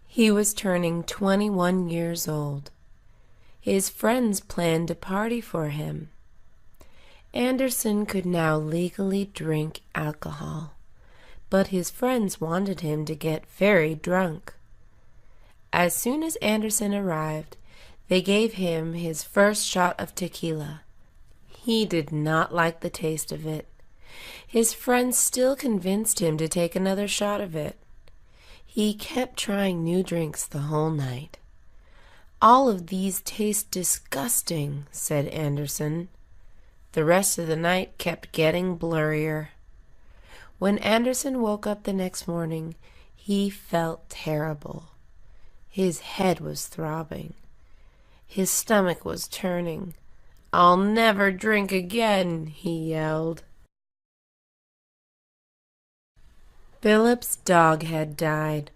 Speaker 16: He was turning 21 years old. His friends planned a party for him. Anderson could now legally drink alcohol, but his friends wanted him to get very drunk. As soon as Anderson arrived, they gave him his first shot of tequila. He did not like the taste of it. His friends still convinced him to take another shot of it. He kept trying new drinks the whole night. "All of these taste disgusting," said Anderson. The rest of the night kept getting blurrier. When Anderson woke up the next morning, he felt terrible. His head was throbbing. His stomach was turning. "I'll never drink again," he yelled. Philip's dog had died.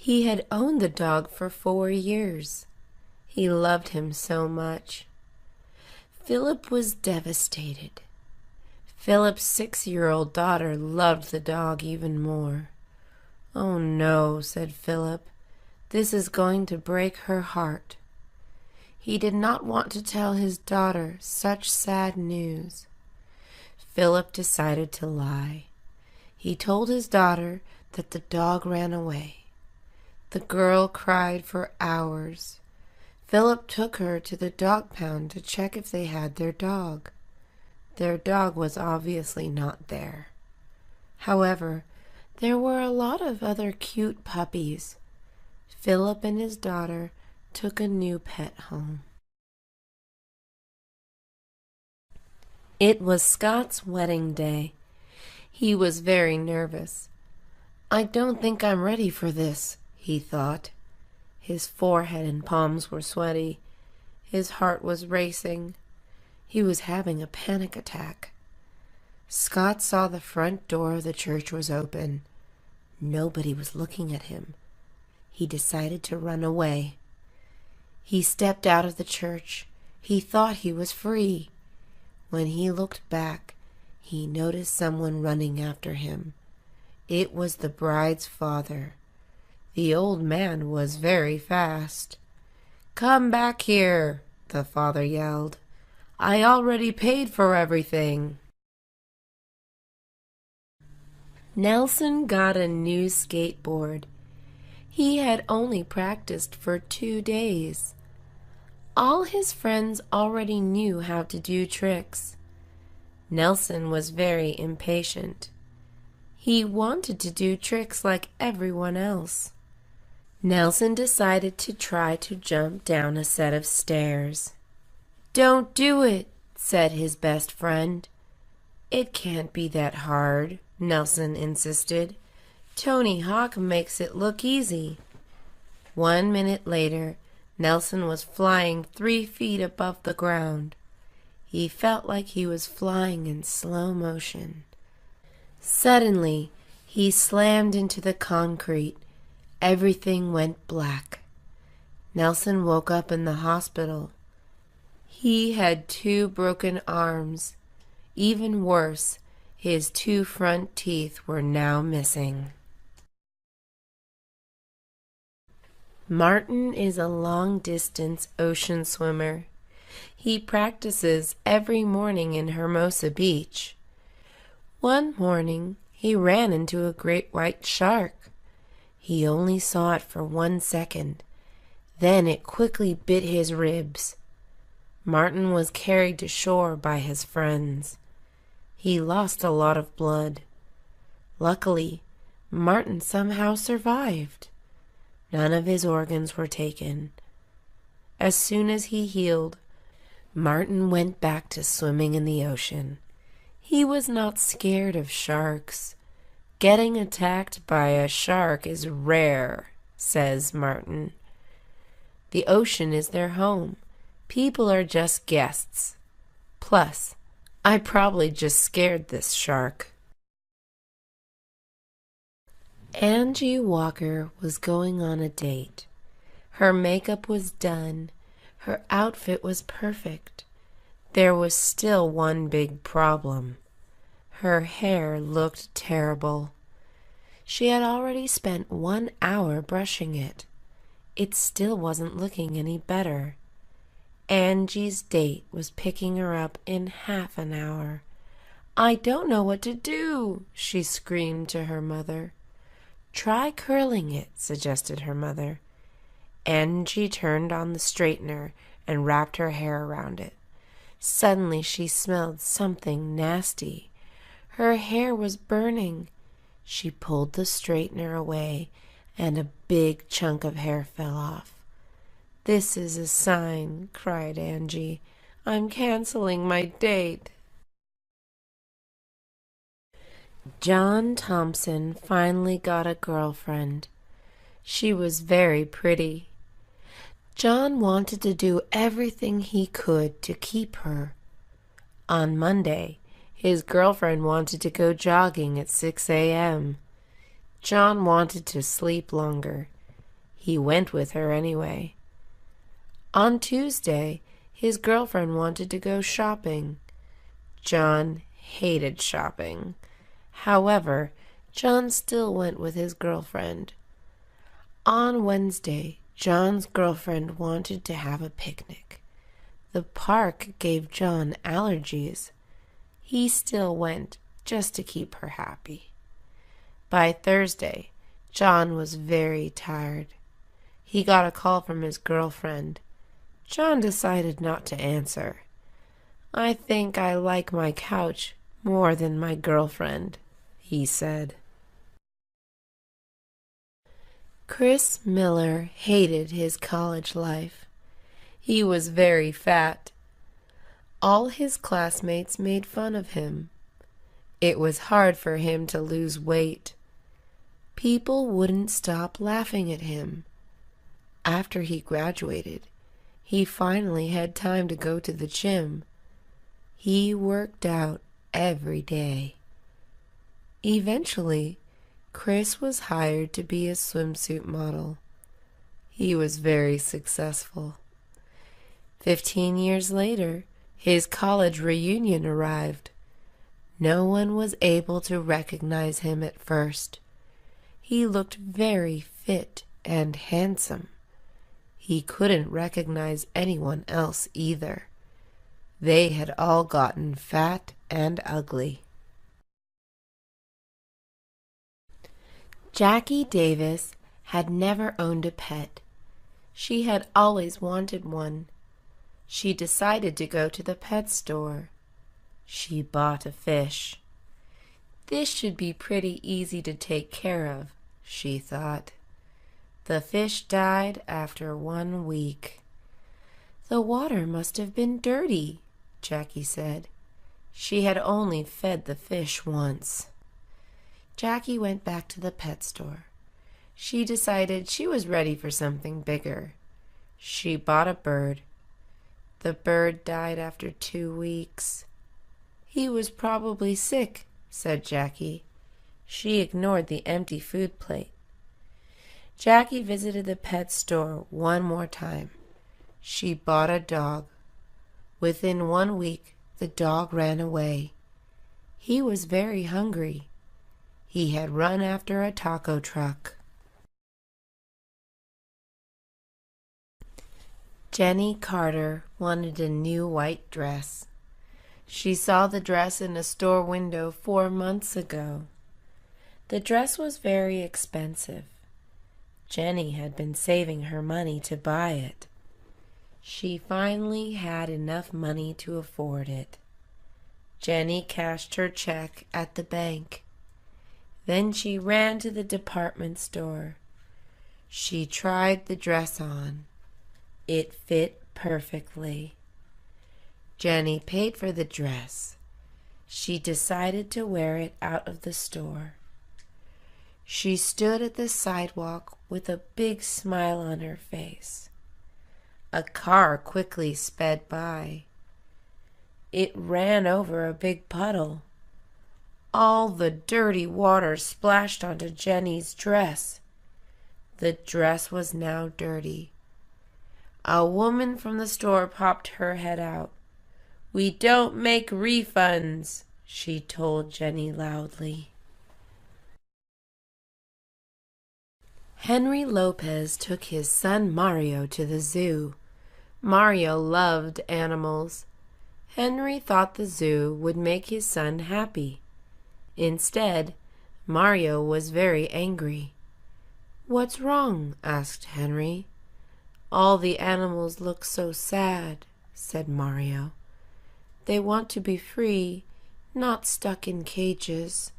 Speaker 16: He had owned the dog for 4 years. He loved him so much. Philip was devastated. Philip's 6-year-old daughter loved the dog even more. "Oh no," said Philip. "This is going to break her heart." He did not want to tell his daughter such sad news. Philip decided to lie. He told his daughter that the dog ran away. The girl cried for hours. Philip took her to the dog pound to check if they had their dog. Their dog was obviously not there. However, there were a lot of other cute puppies. Philip and his daughter took a new pet home. It was Scott's wedding day. He was very nervous. "I don't think I'm ready for this," he thought. His forehead and palms were sweaty. His heart was racing. He was having a panic attack. Scott saw the front door of the church was open. Nobody was looking at him. He decided to run away. He stepped out of the church. He thought he was free. When he looked back, he noticed someone running after him. It was the bride's father. The old man was very fast. "Come back here," the father yelled. "I already paid for everything." Nelson got a new skateboard. He had only practiced for 2 days. All his friends already knew how to do tricks. Nelson was very impatient. He wanted to do tricks like everyone else. Nelson decided to try to jump down a set of stairs. "Don't do it," said his best friend. "It can't be that hard," Nelson insisted. "Tony Hawk makes it look easy." 1 minute later, Nelson was flying 3 feet above the ground. He felt like he was flying in slow motion. Suddenly, he slammed into the concrete. Everything went black. Nelson woke up in the hospital. He had 2 broken arms. Even worse, his 2 front teeth were now missing. Martin is a long-distance ocean swimmer. He practices every morning in Hermosa Beach. One morning, he ran into a great white shark. He only saw it for 1 second. Then it quickly bit his ribs. Martin was carried to shore by his friends. He lost a lot of blood. Luckily, Martin somehow survived. None of his organs were taken. As soon as he healed, Martin went back to swimming in the ocean. He was not scared of sharks. "Getting attacked by a shark is rare," says Martin. "The ocean is their home. People are just guests. Plus, I probably just scared this shark." Angie Walker was going on a date. Her makeup was done. Her outfit was perfect. There was still one big problem. Her hair looked terrible. She had already spent 1 hour brushing it. It still wasn't looking any better. Angie's date was picking her up in half an hour. "I don't know what to do," she screamed to her mother. "Try curling it," suggested her mother. Angie turned on the straightener and wrapped her hair around it. Suddenly she smelled something nasty. Her hair was burning. She pulled the straightener away, and a big chunk of hair fell off. "This is a sign," cried Angie. "I'm canceling my date." John Thompson finally got a girlfriend. She was very pretty. John wanted to do everything he could to keep her. On Monday, his girlfriend wanted to go jogging at 6 a.m. John wanted to sleep longer. He went with her anyway. On Tuesday, his girlfriend wanted to go shopping. John hated shopping. However, John still went with his girlfriend. On Wednesday, John's girlfriend wanted to have a picnic. The park gave John allergies. He still went just to keep her happy. By Thursday, John was very tired. He got a call from his girlfriend. John decided not to answer. "I think I like my couch more than my girlfriend," he said. Chris Miller hated his college life. He was very fat. All his classmates made fun of him. It was hard for him to lose weight. People wouldn't stop laughing at him. After he graduated, he finally had time to go to the gym. He worked out every day. Eventually, Chris was hired to be a swimsuit model. He was very successful. 15 years later, his college reunion arrived. No one was able to recognize him at first. He looked very fit and handsome. He couldn't recognize anyone else either. They had all gotten fat and ugly. Jackie Davis had never owned a pet. She had always wanted one. She decided to go to the pet store. She bought a fish. This should be pretty easy to take care of, she thought. The fish died after 1 week. The water must have been dirty, Jackie said. She had only fed the fish once. Jackie went back to the pet store. She decided she was ready for something bigger. She bought a bird. The bird died after 2 weeks. He was probably sick, said Jackie. She ignored the empty food plate. Jackie visited the pet store one more time. She bought a dog. Within 1 week, the dog ran away. He was very hungry. He had run after a taco truck. Jenny Carter wanted a new white dress. She saw the dress in a store window 4 months ago. The dress was very expensive. Jenny had been saving her money to buy it. She finally had enough money to afford it. Jenny cashed her check at the bank. Then she ran to the department store. She tried the dress on. It fit perfectly. Jenny paid for the dress. She decided to wear it out of the store. She stood at the sidewalk with a big smile on her face. A car quickly sped by. It ran over a big puddle. All the dirty water splashed onto Jenny's dress. The dress was now dirty. A woman from the store popped her head out. "We don't make refunds," she told Jenny loudly. Henry Lopez took his son Mario to the zoo. Mario loved animals. Henry thought the zoo would make his son happy. Instead, Mario was very angry. "What's wrong?" asked Henry. "All the animals look so sad," said Mario. "They want to be free, not stuck in cages."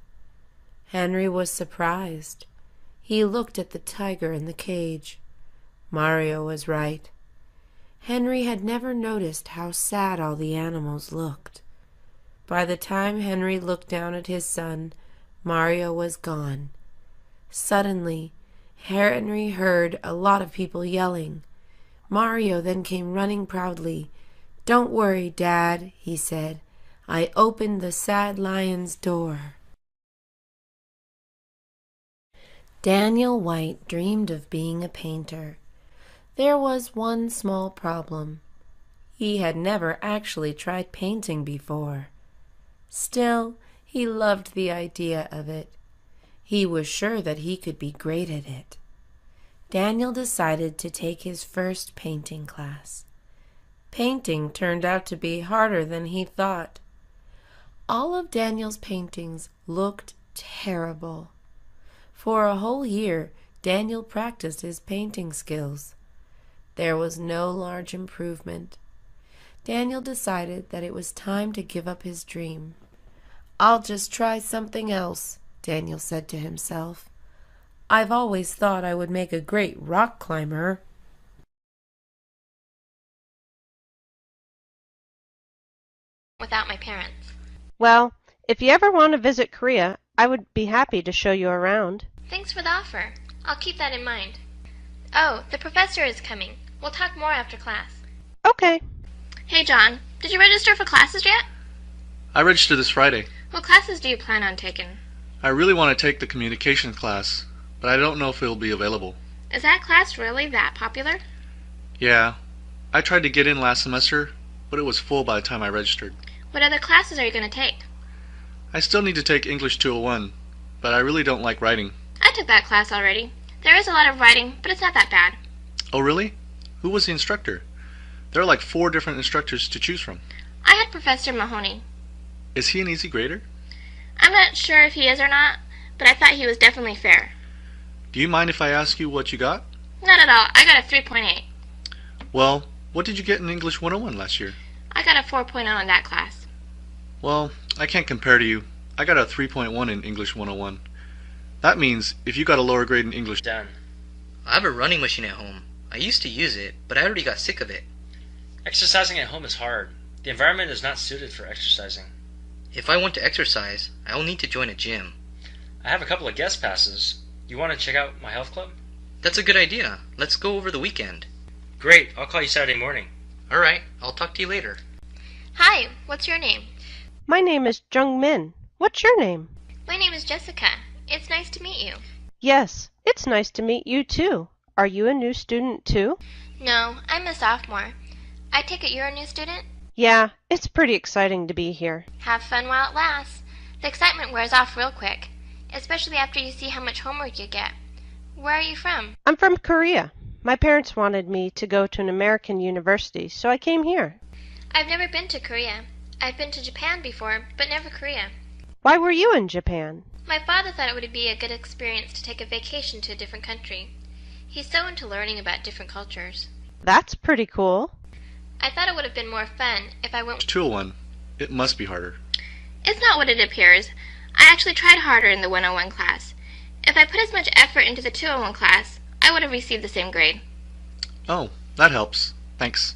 Speaker 16: Henry was surprised. He looked at the tiger in the cage. Mario was right. Henry had never noticed how sad all the animals looked. By the time Henry looked down at his son, Mario was gone. Suddenly, Henry heard a lot of people yelling. Mario then came running proudly. "Don't worry, Dad," he said. "I opened the sad lion's door." Daniel White dreamed of being a painter. There was one small problem. He had never actually tried painting before. Still, he loved the idea of it. He was sure that he could be great at it. Daniel decided to take his first painting class. Painting turned out to be harder than he thought. All of Daniel's paintings looked terrible. For a whole year, Daniel practiced his painting skills. There was no large improvement. Daniel decided that it was time to give up his dream. "I'll just try something else," Daniel said to himself. "I've always thought I would make a great rock climber."
Speaker 5: Without my parents.
Speaker 6: Well, if you ever want to visit Korea, I would be happy to show you around.
Speaker 5: Thanks for the offer. I'll keep that in mind. Oh, the professor is coming. We'll talk more after class.
Speaker 6: Okay.
Speaker 5: Hey, John, did you register for classes yet?
Speaker 7: I registered this Friday.
Speaker 5: What classes do you plan on taking?
Speaker 7: I really want to take the communication class, but I don't know if it'll be available.
Speaker 5: Is that class really that popular?
Speaker 7: Yeah. I tried to get in last semester, but it was full by the time I registered.
Speaker 5: What other classes are you going to take?
Speaker 7: I still need to take English 201, but I really don't like writing.
Speaker 5: I took that class already. There is a lot of writing, but it's not that bad.
Speaker 7: Oh, really? Who was the instructor? There are like 4 different instructors to choose from.
Speaker 5: I had Professor Mahoney.
Speaker 7: Is he an easy grader?
Speaker 5: I'm not sure if he is or not, but I thought he was definitely fair.
Speaker 7: Do you mind if I ask you what you got?
Speaker 5: Not at all. I got a 3.8.
Speaker 7: Well, what did you get in English 101 last year?
Speaker 5: I got a 4.0 in that class.
Speaker 7: Well, I can't compare to you. I got a 3.1 in English 101. That means if you got a lower grade in English...
Speaker 4: Done. I have a running machine at home. I used to use it, but I already got sick of it.
Speaker 17: Exercising at home is hard. The environment is not suited for exercising.
Speaker 4: If I want to exercise, I will need to join a gym.
Speaker 17: I have a couple of guest passes. You want to check out my health club?
Speaker 4: That's a good idea. Let's go over the weekend.
Speaker 17: Great. I'll call you Saturday morning.
Speaker 4: Alright, I'll talk to you later.
Speaker 5: Hi, what's your name?
Speaker 6: My name is Jung Min. What's your name?
Speaker 5: My name is Jessica. It's nice to meet you.
Speaker 6: Yes, it's nice to meet you too. Are you a new student too?
Speaker 5: No, I'm a sophomore. I take it you're a new student?
Speaker 6: Yeah, it's pretty exciting to be here.
Speaker 5: Have fun while it lasts. The excitement wears off real quick, especially after you see how much homework you get. Where are you from?
Speaker 6: I'm from Korea. My parents wanted me to go to an American university, so I came here.
Speaker 5: I've never been to Korea. I've been to Japan before, but never Korea.
Speaker 6: Why were you in Japan?
Speaker 5: My father thought it would be a good experience to take a vacation to a different country. He's so into learning about different cultures.
Speaker 6: That's pretty cool.
Speaker 5: I thought it would have been more fun if I went...
Speaker 7: 201. It must be harder.
Speaker 5: It's not what it appears. I actually tried harder in the 101 class. If I put as much effort into the 201 class, I would have received the same grade.
Speaker 7: Oh, that helps. Thanks.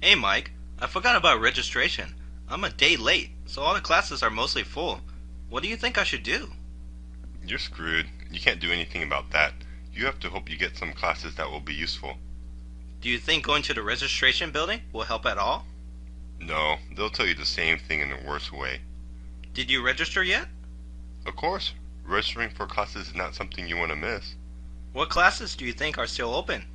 Speaker 8: Hey, Mike. I forgot about registration. I'm a day late, so all the classes are mostly full. What do you think I should do?
Speaker 9: You're screwed. You can't do anything about that. You have to hope you get some classes that will be useful.
Speaker 8: Do you think going to the registration building will help at all?
Speaker 9: No, they'll tell you the same thing in a worse way.
Speaker 8: Did you register yet?
Speaker 9: Of course. Registering for classes is not something you want to miss.
Speaker 8: What classes do you think are still open?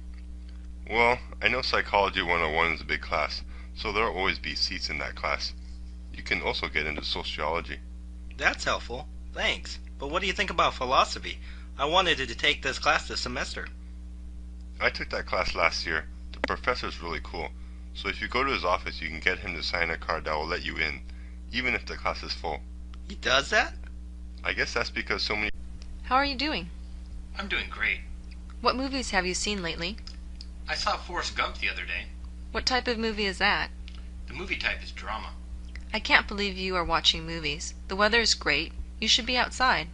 Speaker 9: Well, I know Psychology 101 is a big class, so there'll always be seats in that class. You can also get into sociology.
Speaker 8: That's helpful. Thanks. But what do you think about philosophy? I wanted to take this class this semester.
Speaker 9: I took that class last year. The professor's really cool, so if you go to his office you can get him to sign a card that will let you in, even if the class is full.
Speaker 8: He does that?
Speaker 9: I guess that's because so many...
Speaker 1: How are you doing?
Speaker 2: I'm doing great.
Speaker 1: What movies have you seen lately?
Speaker 2: I saw Forrest Gump the other day.
Speaker 1: What type of movie is that?
Speaker 2: The movie type is drama.
Speaker 1: I can't believe you are watching movies. The weather is great. You should be outside.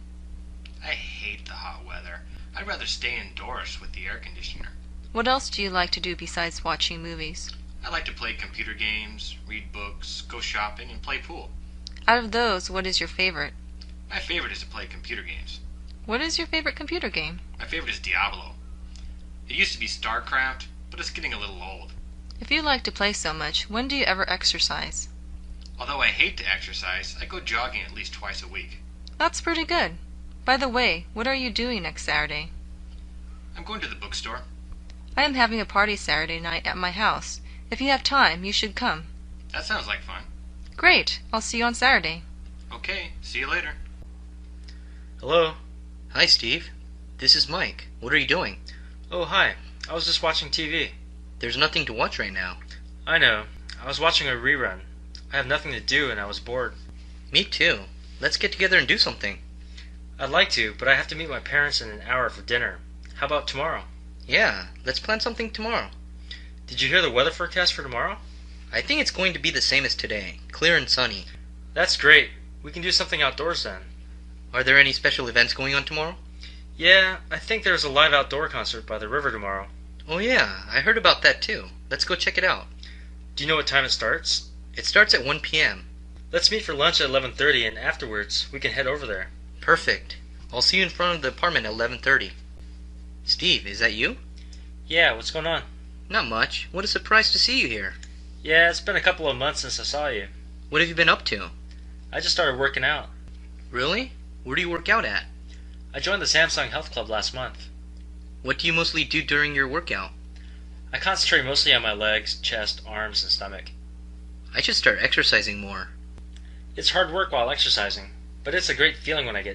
Speaker 2: I hate the hot weather. I'd rather stay indoors with the air conditioner.
Speaker 1: What else do you like to do besides watching movies?
Speaker 2: I like to play computer games, read books, go shopping, and play pool.
Speaker 1: Out of those, what is your favorite?
Speaker 2: My favorite is to play computer games.
Speaker 1: What is your favorite computer game?
Speaker 2: My favorite is Diablo. It used to be StarCraft, but it's getting a little old.
Speaker 1: If you like to play so much, when do you ever exercise?
Speaker 2: Although I hate to exercise, I go jogging at least twice a week.
Speaker 1: That's pretty good. By the way, what are you doing next Saturday?
Speaker 2: I'm going to the bookstore.
Speaker 1: I am having a party Saturday night at my house. If you have time, you should come.
Speaker 2: That sounds like fun.
Speaker 1: Great. I'll see you on Saturday.
Speaker 2: Okay, see you later.
Speaker 4: Hello. Hi, Steve. This is Mike. What are you doing?
Speaker 17: Oh, hi. I was just watching TV.
Speaker 4: There's nothing to watch right now.
Speaker 17: I know. I was watching a rerun. I have nothing to do and I was bored.
Speaker 4: Me too. Let's get together and do something.
Speaker 17: I'd like to, but I have to meet my parents in an hour for dinner. How about tomorrow?
Speaker 4: Yeah, let's plan something tomorrow.
Speaker 17: Did you hear the weather forecast for tomorrow?
Speaker 4: I think it's going to be the same as today. Clear and sunny.
Speaker 17: That's great. We can do something outdoors then.
Speaker 4: Are there any special events going on tomorrow?
Speaker 17: Yeah, I think there's a live outdoor concert by the river tomorrow.
Speaker 4: Oh yeah, I heard about that too. Let's go check it out.
Speaker 17: Do you know what time it starts?
Speaker 4: It starts at 1 p.m.
Speaker 17: Let's meet for lunch at 11:30 and afterwards we can head over there.
Speaker 4: Perfect. I'll see you in front of the apartment at 11:30. Steve, is that you?
Speaker 17: Yeah, what's going on?
Speaker 4: Not much. What a surprise to see you here.
Speaker 17: Yeah, it's been a couple of months since I saw you.
Speaker 4: What have you been up to?
Speaker 17: I just started working out.
Speaker 4: Really? Where do you work out at?
Speaker 17: I joined the Samsung Health Club last month.
Speaker 4: What do you mostly do during your workout?
Speaker 17: I concentrate mostly on my legs, chest, arms, and stomach.
Speaker 4: I should start exercising more.
Speaker 17: It's hard work while exercising, but it's a great feeling when I get